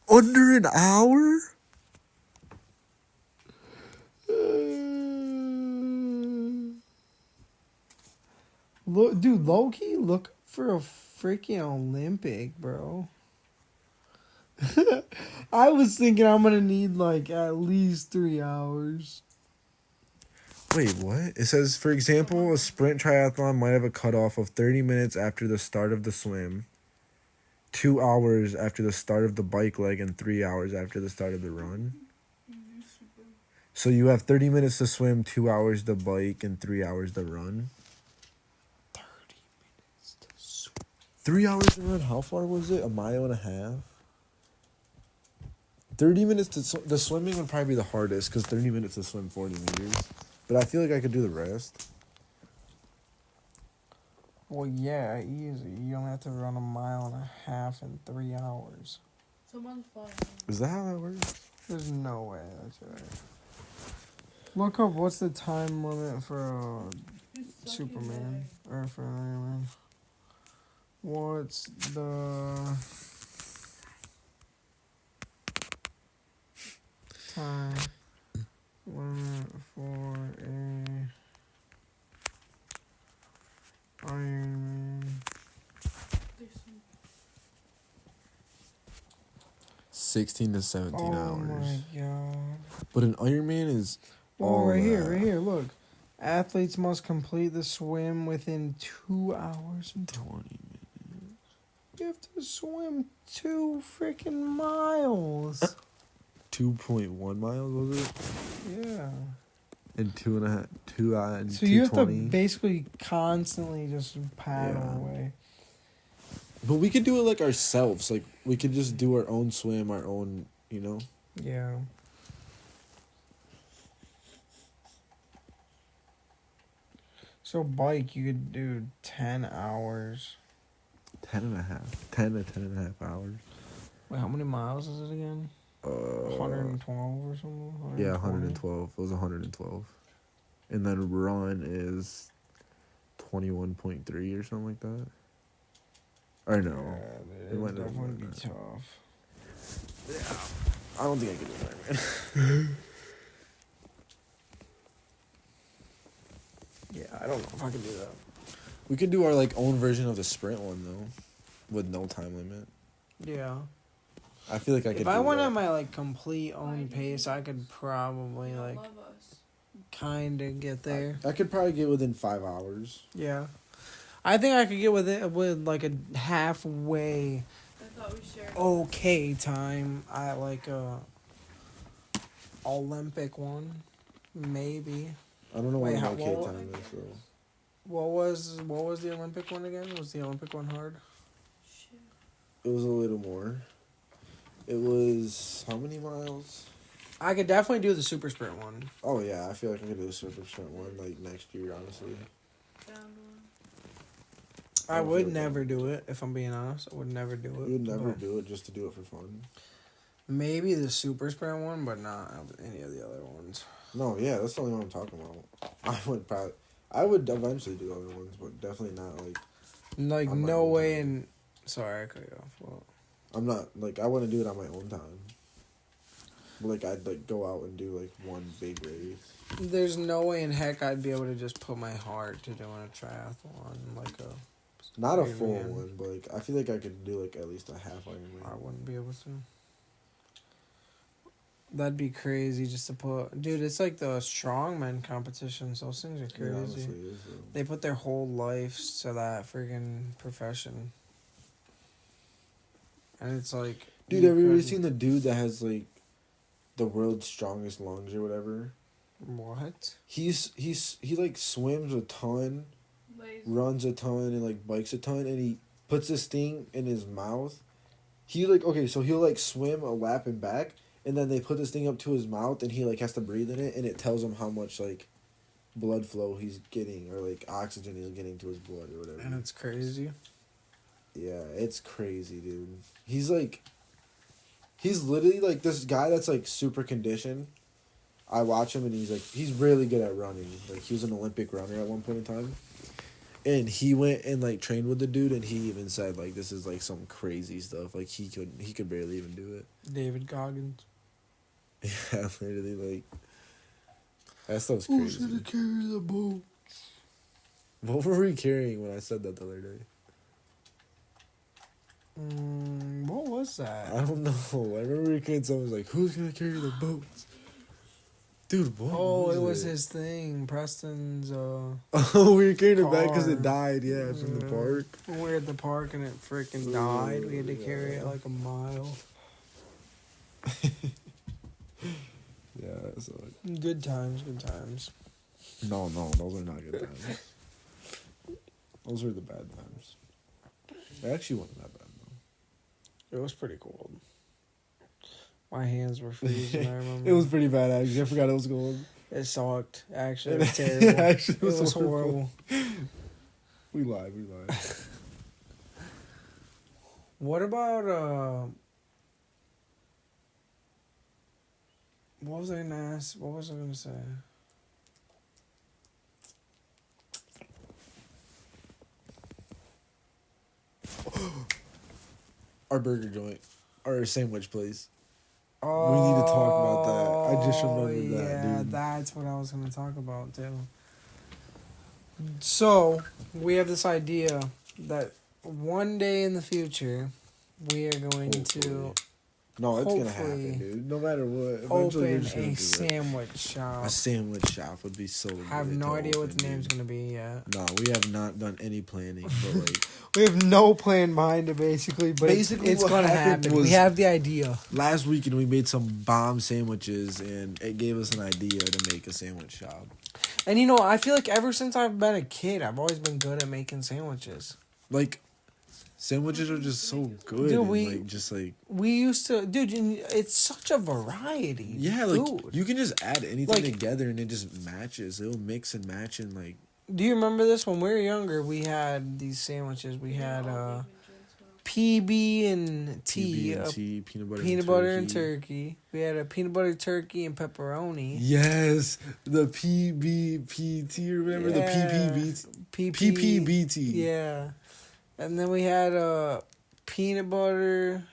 Under an hour? Look, dude, low-key, look for a freaking Olympic, bro. I was thinking I'm gonna need like at least 3 hours. Wait, what? It says, for example, a sprint triathlon might have a cutoff of 30 minutes after the start of the swim, 2 hours after the start of the bike leg, and 3 hours after the start of the run. So you have 30 minutes to swim, 2 hours to bike, and 3 hours to run. 30 minutes to swim. 3 hours to run? How far was it? A mile and a half? 30 minutes to the swimming would probably be the hardest because 30 minutes to swim 40 meters. But I feel like I could do the rest. Well, yeah, easy. You only have to run a mile and a half in 3 hours. Someone's flying. Is that how that works? There's no way that's right. Look up what's the time limit for Superman or for Iron Man. What's the time limit for a Iron Man? 16 to 17 Oh hours. my god. But an Ironman is Oh, all right that. here, look. Athletes must complete the swim within 2 hours and 20 minutes. You have to swim 2 freaking miles. 2.1 miles, was it? Yeah. And 2.5, 2 and So you have to 220. basically constantly just paddle Yeah. away. But we could do it like ourselves. Like we could just do our own swim, our own, you know. Yeah. So bike, you could do 10 hours. 10 and a half. 10 to 10 and a half hours. Wait, how many miles is it again? 112 or something? Yeah, 120? 112. It was 112. And then run is 21.3 or something like that. Or no. Yeah, It it might would not be definitely be that. tough. Yeah. I don't think I could do that, man. Yeah, I don't know if I can do that. We could do our like own version of the sprint one though, with no time limit. Yeah. I feel like I could. If do I went that. at my like complete own pace, I could probably They like love us. kind of get there. I could probably get within 5 hours. Yeah. I think I could get with it with like a halfway I thought we shared. okay time at like a Olympic one, maybe. I don't know what Wait, an how- okay what- time is. So. What was the Olympic one again? Was the Olympic one hard? Shit. It was a little more. It was how many miles? I could definitely do the super sprint one. Oh yeah, I feel like I could do a super sprint one like next year. Honestly, Down one. I don't would feel never bad. do it, if I'm being honest. I would never do it. You would never but do it just to do it for fun. Maybe the super spray one, but not any of the other ones. No, yeah, that's the only one I'm talking about. I would eventually do other ones, but definitely not like. Like, On my no own way time. in... Sorry, I cut you off. Well, I'm not like I want to do it on my own time. But, like I'd like go out and do like one big race. there's no way in heck I'd be able to just put my heart to doing a triathlon, like a... Not a Iron full Man. one, but like I feel like I could do like at least a half I Ironman. wouldn't be able to. That'd be crazy just to put... Dude, it's like the strongman competitions. Those things are It crazy. honestly is, though. They put their whole lives to that freaking profession. And it's like... Dude, you have you ever couldn't- seen the dude that has like the world's strongest lungs or whatever? What? He like swims a ton, Lazy. runs a ton, and like bikes a ton, and he puts this thing in his mouth. He like okay, so he'll like swim a lap and back, and then they put this thing up to his mouth, and he like has to breathe in it, and it tells him how much like blood flow he's getting or like oxygen he's getting to his blood or whatever. And it's crazy. Yeah, it's crazy, dude. He's literally like this guy that's like super conditioned. I watch him and he's really good at running. Like he was an Olympic runner at one point in time. And he went and like trained with the dude and he even said like this is like some crazy stuff. Like he could barely even do it. David Goggins. Yeah, literally like that stuff's crazy. carry the boat? What were we carrying when I said that the other day? What was that? I don't know. I remember we carried someone was like, who's gonna carry the boats? Dude, what? Oh, it was his thing. Preston's, Oh, we were carrying it back because it car. died, yeah, from the Yeah. park. When we were at the park and it freaking died, we had to carry it like a mile. Yeah, so Good times, good times. no, those are not good times. Those were the bad times. They actually wasn't that bad It was pretty cold. My hands were freezing, I remember. though. It was pretty bad actually. I forgot it was cold. It sucked. Actually, it was terrible. Yeah, actually, it was horrible. horrible. We lied. What about, what was I gonna ask? What was I gonna say? Our burger joint, our sandwich place. We need to talk about that. I just remembered that, Yeah, dude. that's what I was going to talk about, too. So, we have this idea that one day in the future, we are going to Hopefully. No, it's gonna Hopefully happen, dude. No matter what. Eventually, we're open just gonna a do it. sandwich shop. A sandwich shop would be so. I have lit no to idea what open, the name's dude. going to be yet. No, we have not done any planning, but like We have no plan behind it, basically, but Basically, it's what going to happened happen. We was- have the idea. last weekend we made some bomb sandwiches, and it gave us an idea to make a sandwich shop. And, you know, I feel like ever since I've been a kid, I've always been good at making sandwiches. Like, sandwiches are just so good. Dude, and, we- like, just like We used to, dude, it's such a variety. yeah, like Dude. you can just add anything Like- together, and it just matches. It'll mix and match, and like Do you remember this? When we were younger, we had these sandwiches. We had PB and T, TB&T, peanut butter, peanut butter and turkey. We had a peanut butter turkey and pepperoni. Yes, the PBPT or whatever, Yeah. the PP, PPBT. Yeah. And then we had peanut butter.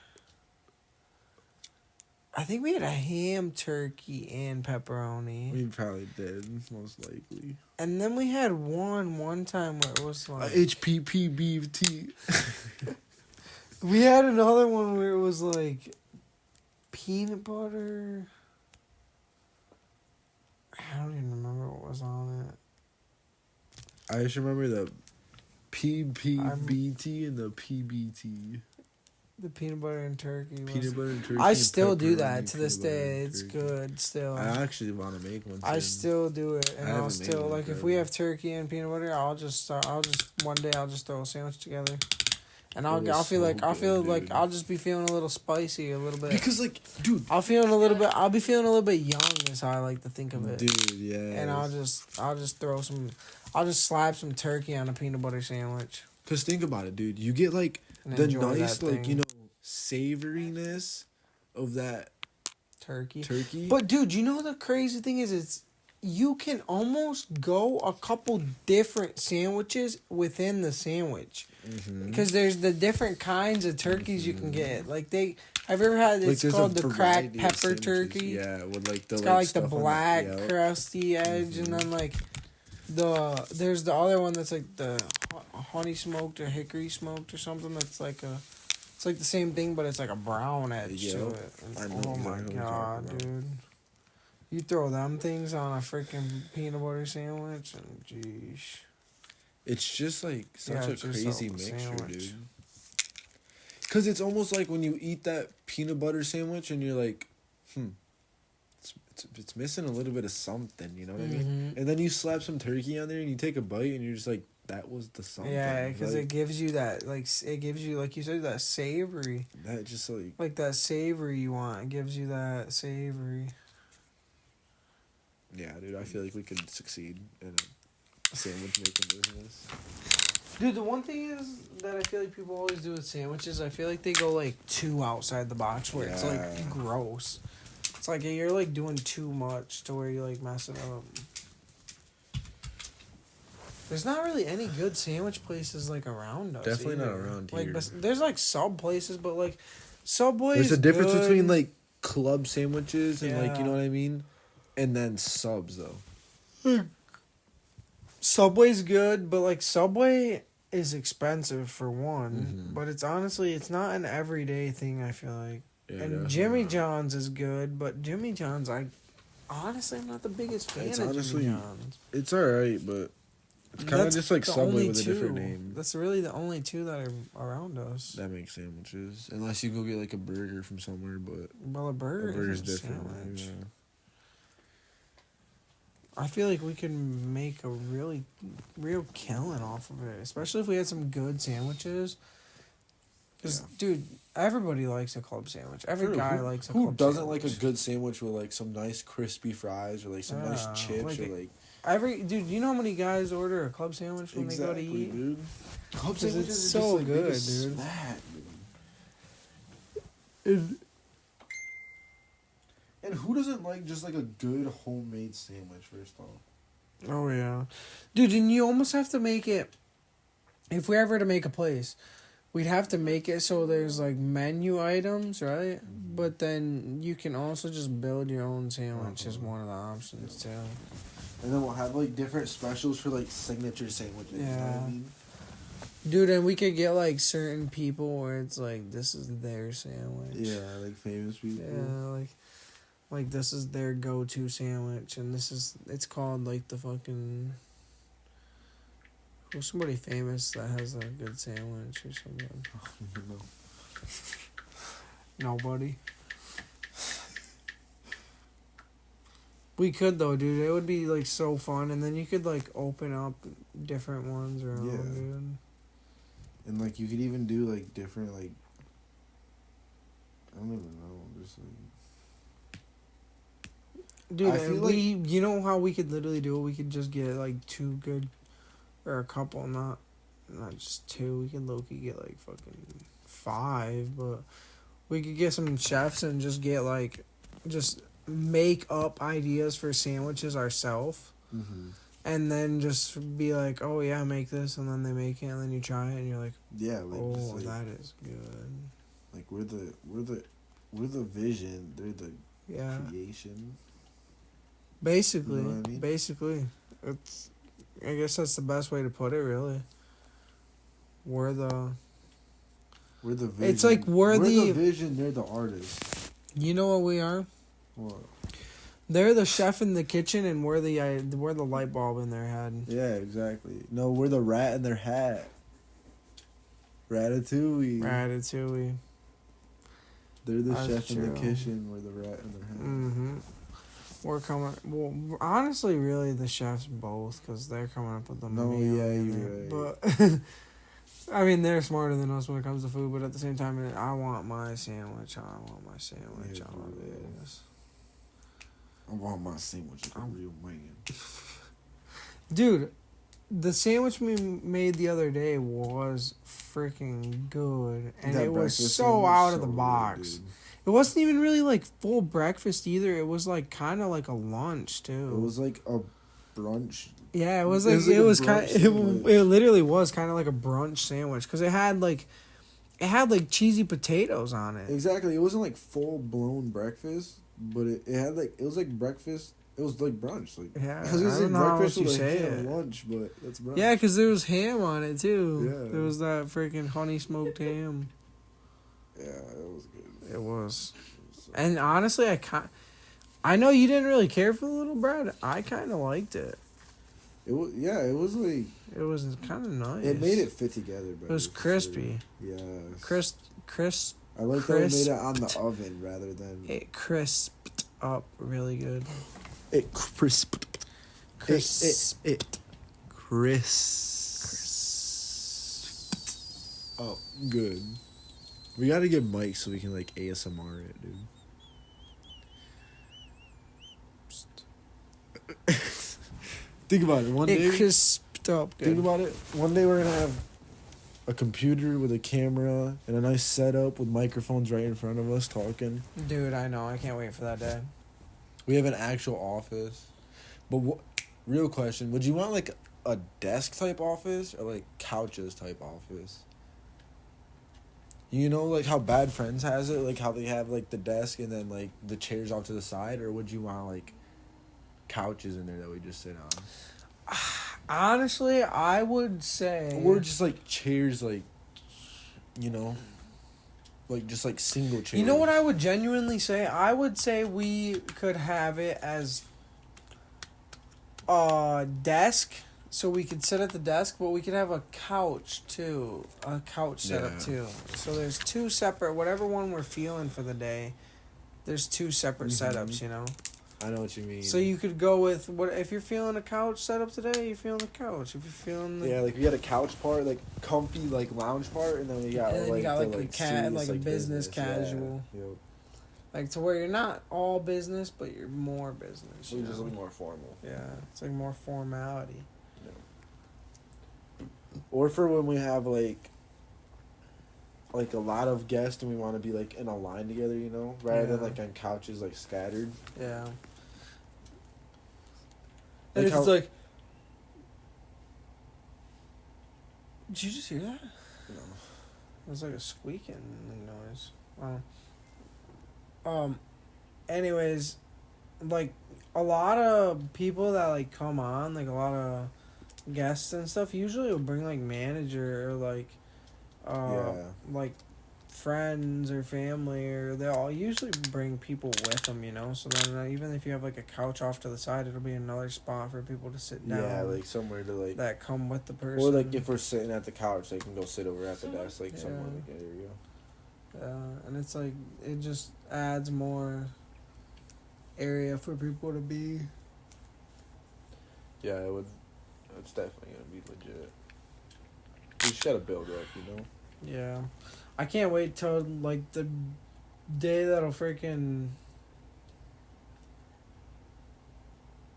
I think we had a ham turkey and pepperoni. We probably did, most likely. And then we had one time where it was like... HPPBT. We had another one where it was like peanut butter. I don't even remember what was on it. I just remember the PPBT and the PBT. The peanut butter and turkey. Was, Peanut butter and turkey. I and still do pepperoni, that to this peanut butter day. and It's turkey. good still. I actually want to make one. I soon. still do it, and I I'll haven't made still one like if forever. we have turkey and peanut butter, I'll just one day I'll just throw a sandwich together, and It was I'll feel so like good, dude. I'll just be feeling a little spicy, a little bit. Because like, dude, I'll be feeling a little bit young is how I like to think of it. dude, yeah. And I'll just slap some turkey on a peanut butter sandwich. Cause think about it, dude. You get like And the enjoy nice, that like, thing. you know, savoriness of that turkey. turkey. But dude, you know the crazy thing is you can almost go a couple different sandwiches within the sandwich. Mm-hmm. Because there's the different kinds of turkeys you can get. Like have you ever had? It's there's called a the cracked variety of pepper sandwiches. turkey. Yeah, with like the It's got like the stuff on black yep. crusty edge, and then like there's the other one that's like the honey smoked or hickory smoked or something. That's like it's like the same thing, but it's like a brown edge to Yep. it. I know Oh my exactly what you're god, talking about. dude! You throw them things on a freaking peanut butter sandwich, and jeez. It's just like such Yeah, a it's just crazy a mixture, sandwich. dude. Cause it's almost like when you eat that peanut butter sandwich and you're like, it's missing a little bit of something, you know what I mean? Mhm. And then you slap some turkey on there and you take a bite and you're just like, that was the something. Yeah, because like, it gives you that it gives you like you said that savory, that just like that savory you want. It gives you that savory. yeah, dude. I feel like we could succeed in a sandwich making business. Dude, the one thing is that I feel like people always do with sandwiches, I feel like they go like too outside the box where it's Yeah. like gross. It's like you're like doing too much to where you like mess it up. There's not really any good sandwich places like around us. Definitely not either. around Like, here. there's like sub places, but like Subway's There's a difference good. between like club sandwiches and like, you Yeah. know what I mean, and then subs though. Subway's good, but like Subway is expensive for one. Mhm. But it's honestly it's not an everyday thing. I feel like. Yeah, And definitely Jimmy not. John's is good, but Jimmy John's, honestly, I'm not the biggest fan It's of honestly- Jimmy John's. It's alright, but it's kind of That's just like the Subway only with a different two. name. That's really the only two that are around us. That makes sandwiches, unless you go get like a burger from somewhere, but Well, a burger a burger's is a different. sandwich. Yeah. I feel like we can make a real killing off of it, especially if we had some good sandwiches. Because, Yeah. dude, everybody likes a club sandwich. Every True. guy Who- likes a Who club doesn't sandwich. like a good sandwich with like some nice crispy fries or like some nice Yeah, chips like or like Dude, you know how many guys order a club sandwich when they go to eat? dude. Club 'Cause it's sandwiches are so just, like, good, biggest dude. snack, and who doesn't like just like a good homemade sandwich? First off, Oh yeah, dude, and you almost have to make it. If we ever to make a place, we'd have to make it so there's like menu items, right? But then you can also just build your own sandwich as one of the options too. and then we'll have like different specials for like signature sandwiches. You know what Yeah. I mean? Dude, and we could get like certain people where it's like this is their sandwich. Yeah, like famous people. Yeah, like this is their go-to sandwich, and it's called like the fucking. Who's somebody famous that has a good sandwich or something? Nobody. We could though, dude. It would be like so fun, and then you could like open up different ones around, Yeah. dude. And like you could even do like different like I don't even know, just like Dude, I feel like- you know how we could literally do it? We could just get like two good, or a couple, not just two. We could low-key get like fucking 5, but we could get some chefs and just get like, just make up ideas for sandwiches ourselves. And then just be like, oh yeah, make this, and then they make it, and then you try it, and you're like, yeah, like, oh, just, like, that is good. like we're the vision, they're the Yeah, creation. basically, You know what I mean? basically, I guess that's the best way to put it, really. We're the Vision. It's like we're the- vision, they're the artists. you know what we are? What? They're the chef in the kitchen, and we're the light bulb in their head. Yeah, exactly. No, we're the rat in their hat. Ratatouille. Ratatouille. They're the That's chef in the true. kitchen. We're the rat in their hat. Mm-hmm. We're coming. Well, honestly, really, the chefs both, because they're coming up with the No, meal yeah, in you're there. But I mean, they're smarter than us when it comes to food. But at the same time, I want my sandwich. I want my sandwich. Yeah, I want for real. this. I want my sandwich like a real man. Dude, the sandwich we made the other day was freaking good, and That it was breakfast so one was out of so the good, box. dude. It wasn't even really like full breakfast either. It was like kind of like a lunch too. It was like a brunch. Yeah, it was It like was like it a was brunch kind. sandwich. It literally was kind of like a brunch sandwich because it had like cheesy potatoes on it. Exactly. It wasn't like full blown breakfast, but it had like it was like breakfast. It was like brunch. Like Yeah, I was gonna I say don't know how breakfast else was you like say ham it. lunch, but that's brunch. Yeah, because there was ham on it too. Yeah. There was that freaking honey smoked ham. Yeah, it was good. It was. So- And honestly, I know you didn't really care for the little bread. I kind of liked it. It was It was like It was kind of nice. it made it fit together. But It was crispy. Yeah. Crisp. I like that we made crisp. it on the oven rather than It crisped up really good. it crisped. Crisp. It crisp. Oh, good. We gotta get mics so we can like ASMR it, dude. Think about it. One It day, crisped up good. think about it. One day we're gonna have a computer with a camera and a nice setup with microphones right in front of us talking. Dude, I know. I can't wait for that day. We have an actual office. But real question, would you want like a desk type office or like couches type office? You know, like how Bad Friends has it, like how they have like the desk and then like the chairs off to the side, or would you want like couches in there that we just sit on? Honestly, I would say. Or just like chairs, like, you know, like just like single chairs. You know what I would genuinely say? I would say we could have it as a desk, so we could sit at the desk, but we could have a couch too. A couch setup Yeah. too. So there's two separate, whatever one we're feeling for the day, there's two separate setups, you know? I know what you mean. So you could go with, what if you're feeling a couch setup today, you're feeling the couch. If you're feeling the... Yeah, like we had a couch part, like comfy, like lounge part, and then we got And then you like got, the, like, a serious, like a business Yeah. casual. Yep. Like, to where you're not all business, but you're more business. We You just know? look more formal. Yeah, it's like more formality. Or for when we have like a lot of guests and we want to be like in a line together, you know, rather than Yeah. like on couches like scattered. Yeah. Like And it's how- like. Did you just hear that? No. It was like a squeaking noise. Anyways, like a lot of people that like come on, like a lot of guests and stuff, usually will bring like manager or like, Yeah. like friends or family, or they all usually bring people with them, you know. So then even if you have like a couch off to the side, it'll be another spot for people to sit down. Yeah, like somewhere to like. that come with the person. Or like if we're sitting at the couch, they can go sit over at the desk, like Yeah. somewhere. Like, there you go. And it's like it just adds more area for people to be. Yeah, it would. It's definitely gonna be legit. We just gotta build up, you know. Yeah, I can't wait till like the day that'll freaking.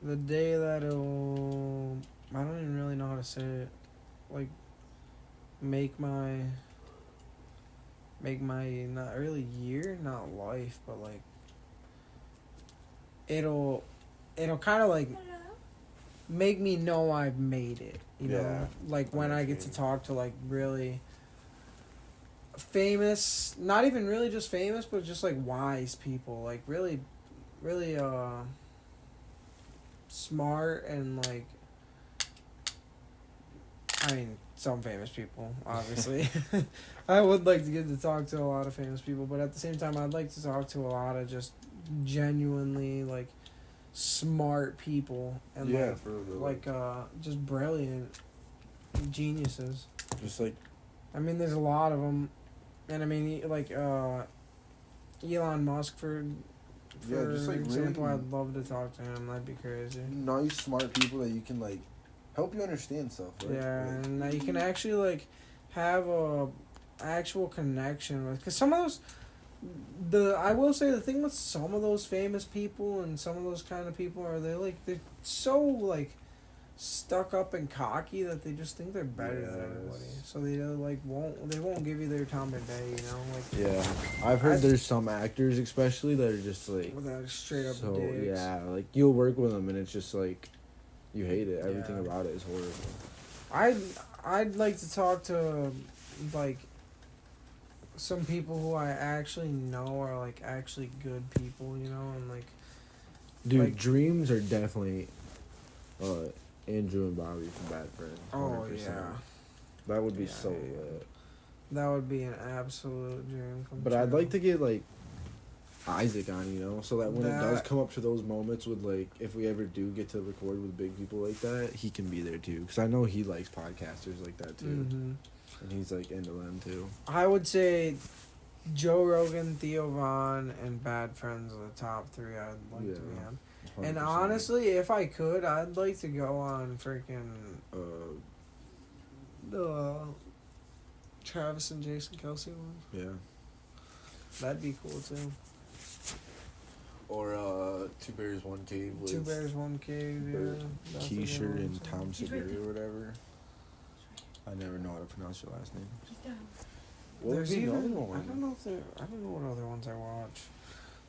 The day that'll. I don't even really know how to say it. Like, make my not really year, not life, but like. It'll kind of like make me know I've made it. You know, Yeah, like when I I know get what to you talk to like really famous, not even really just famous, but just like wise people, like really, really smart and like. I mean, some famous people, obviously. I would like to get to talk to a lot of famous people, but at the same time, I'd like to talk to a lot of just genuinely like smart people and Yeah, for real. like just brilliant geniuses. Just like. I mean, there's a lot of them, and I mean, like Elon Musk for Yeah, just, like, example, really- I'd love to talk to him. That'd be crazy. Nice, smart people that you can like help you understand stuff. Right? Yeah, Like, and that you can actually like have a actual connection with, because some of those, I will say the thing with some of those famous people and some of those kind of people are they're so like stuck up and cocky that they just think they're better than Yes. everybody. So they won't give you their time of day, you know, like Yeah, I've heard there's some actors especially that are just like without straight up so dicks. yeah, like you'll work with them and it's just like you hate it. Everything Yeah. about it is horrible. I'd like to talk to like some people who I actually know are like actually good people, you know, and like Dude, Like- dreams are definitely Andrew and Bobby from Bad Friends. oh 100%. yeah, That would be Yeah, so yeah. lit. that would be an absolute dream come But true. I'd like to get like Isaac on, you know, so that when it does That- come up to those moments with like, if we ever do get to record with big people like that, he can be there too. Because I know he likes podcasters like that too, Mhm. and he's like into them too. I would say Joe Rogan, Theo Vaughn, and Bad Friends are the top three I'd like to be Yeah. on. And 100%. honestly, if I could, I'd like to go on freaking Travis and Jason Kelsey one. yeah, That'd be cool too. or Two Bears One Cave with Two Bears, One Cave, yeah. That's a good Keisher one, and too. Tom He's right Segura there. or whatever. I never know how to pronounce your last name. Just down. What would There's be the even, other I one? don't know if there. I don't know what other ones I watch.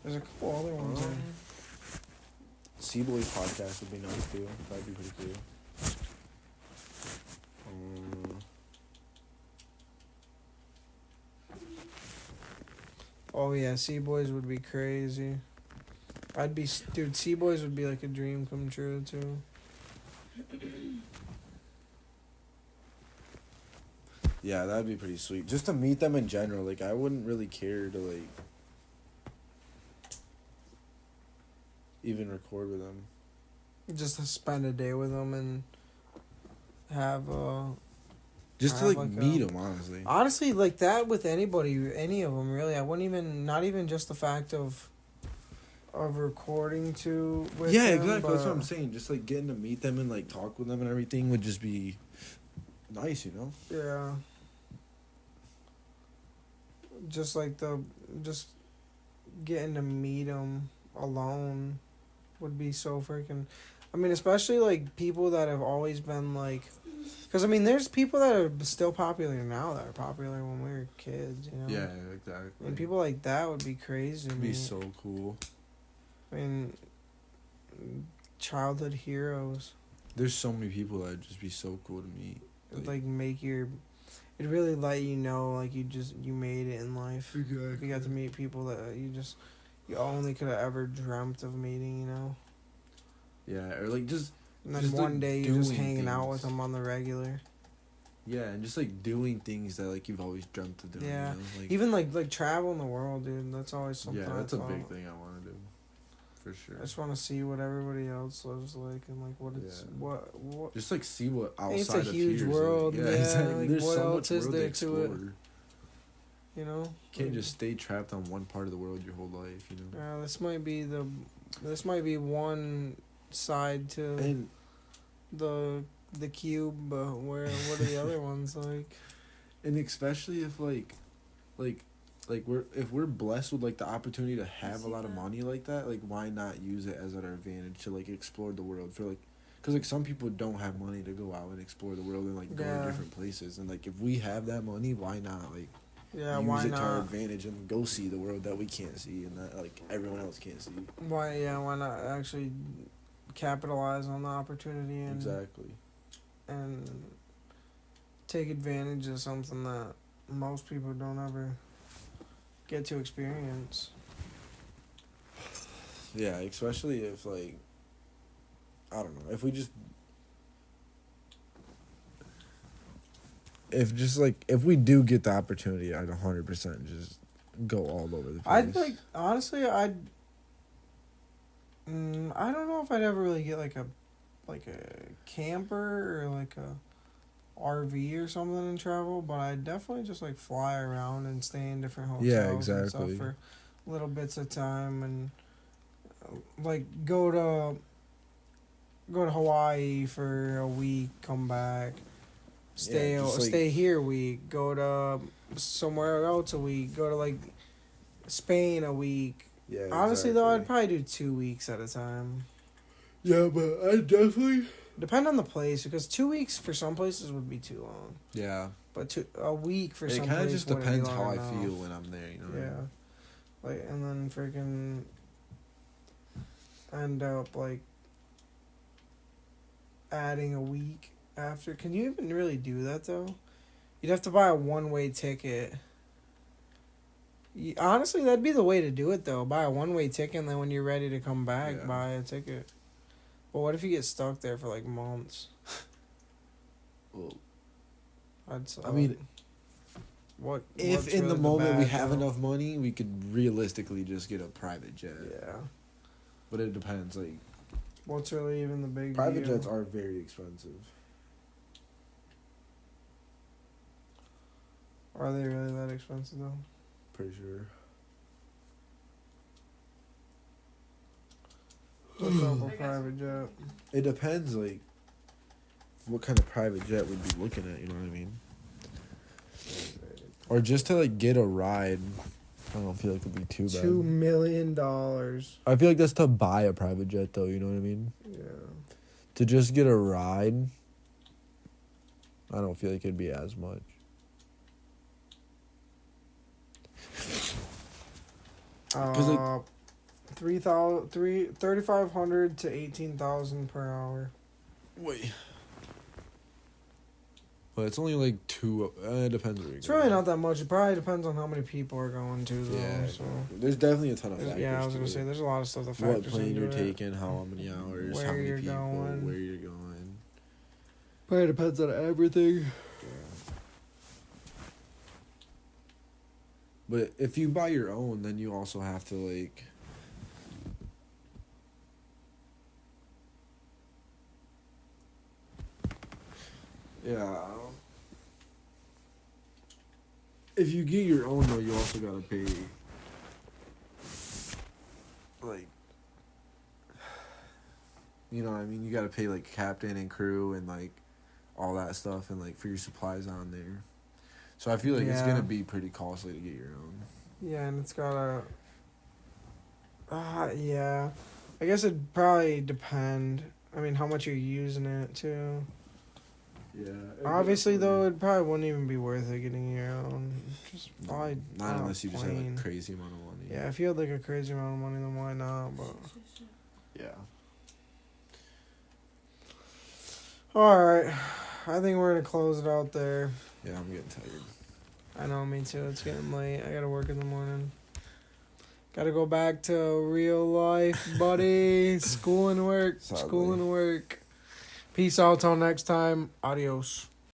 There's a couple other ones. Seaboy's podcast would be nice too. That'd be pretty cool. Oh yeah, Sea Boys would be crazy. Dude. Sea Boys would be like a dream come true too. Yeah, that'd be pretty sweet. Just to meet them in general. Like, I wouldn't really care to, like, even record with them. Just to spend a day with them and have Just to, I like, have, like, meet them, honestly. honestly like that with anybody, any of them really. I wouldn't even, not even just the fact of recording to with Yeah, them, exactly. That's what but- I'm saying. Just, like, getting to meet them and, like, talk with them and everything would just be nice, you know? Yeah. Just like just getting to meet them alone would be so freaking. I mean, especially like people that have always been like, because I mean, there's people that are still popular now that are popular when we were kids, you know. Yeah, exactly. And people like that would be crazy. would to be me. so cool. I mean, childhood heroes. There's so many people that would just be so cool to meet. It'd like make your. It'd really let you know like you made it in life. Exactly. You got to meet people that you only could have ever dreamt of meeting, you know. Yeah, or like just And then Just, like, one day you're just doing hanging out things. with them on the regular. yeah, and just like doing things that like you've always dreamt of doing. Yeah. You know? Like, Even like traveling the world, dude. That's always something. yeah, I that's a thought. big thing I want to do, for sure. I just want to see what everybody else lives like and like what it's Yeah. what. Just like see what outside It's a of huge here is world, like. yeah, exactly. like, There's what so else much is world there to to it? explore. You know. Can't just stay trapped on one part of the world your whole life, you know. This might be one side to And the cube, but what are the other ones like? and especially if like if we're blessed with like the opportunity to have a see lot of that. money like that, like why not use it as our advantage to like explore the world for like. Because, like, some people don't have money to go out and explore the world and, like, go Yeah. to different places. And, like, if we have that money, why not, like, Yeah, use why it to our not? advantage and go see the world that we can't see and that, like, everyone else can't see. Why not actually capitalize on the opportunity and Exactly. and take advantage of something that most people don't ever get to experience. Yeah, especially if, like, I don't know, if we just... If we do get the opportunity, I'd 100% just go all over the place. Honestly, I don't know if I'd ever really get like a camper or like a RV or something and travel, but I'd definitely just like fly around and stay in different hotels Yeah, and stuff exactly. for little bits of time and like go to Hawaii for a week, come back, stay just, like- stay here a week, go to somewhere else a week, go to like Spain a week. Yeah, Honestly though, I'd exactly. probably do 2 weeks at a time. Yeah, but I definitely... Depend on the place, because 2 weeks for some places would be too long. Yeah. But a week for It some kind of places just wouldn't be depends how long I enough. feel when I'm there, you know what I Yeah. mean? Like, and then freaking end up, like, adding a week after. Can you even really do that, though? You'd have to buy a one-way ticket. Honestly, that'd be the way to do it, though. Buy a one-way ticket, and then when you're ready to come back, Yeah. buy a ticket. But what if you get stuck there for, like, months? Well, I'd say. I mean, what if what's in the really moment we bad, have though? enough money, we could realistically just get a private jet. Yeah. But it depends. Like, What's really even the big private deal? jets are very expensive. Are they really that expensive, though? Pretty sure. What's up I a guess- private jet? It depends, like, what kind of private jet we'd be looking at, you know what I mean? Or just to, like, get a ride. I don't feel like it'd be too bad. $2 million. I feel like that's to buy a private jet, though, you know what I mean? Yeah. To just get a ride, I don't feel like it'd be as much. like- 3,500 to 18,000 per hour. Wait. Well, it's only like two. It depends where you It's go. really not that much. It probably depends on how many people are going to, though. Yeah. So. There's definitely a ton of factors. Yeah, I was to gonna it. say there's a lot of stuff that What factors plane into you're it. taking, how many hours, Where how many you're people, going. where you're going. Probably depends on everything. But if you buy your own, then you also have to like. Yeah. If you get your own though, you also gotta pay. Like. You know what I mean? You gotta pay like captain and crew and like all that stuff and like for your supplies on there. So I feel like it's Yeah. gonna be pretty costly to get your own. Yeah, and it's gotta. Yeah. I guess it'd probably depend. I mean, how much you're using it too. Yeah. Obviously, though, it probably wouldn't even be worth it getting your own. Just buy. Not a unless you just have plane. a crazy amount of money. Yeah, if you had like a crazy amount of money, then why not? But Yeah. all right, I think we're gonna close it out there. Yeah, I'm getting tired. I know, me too. It's getting late. I gotta work in the morning. Gotta go back to real life, buddy. School and work. Sadly. School and work. Peace out till next time. Adios.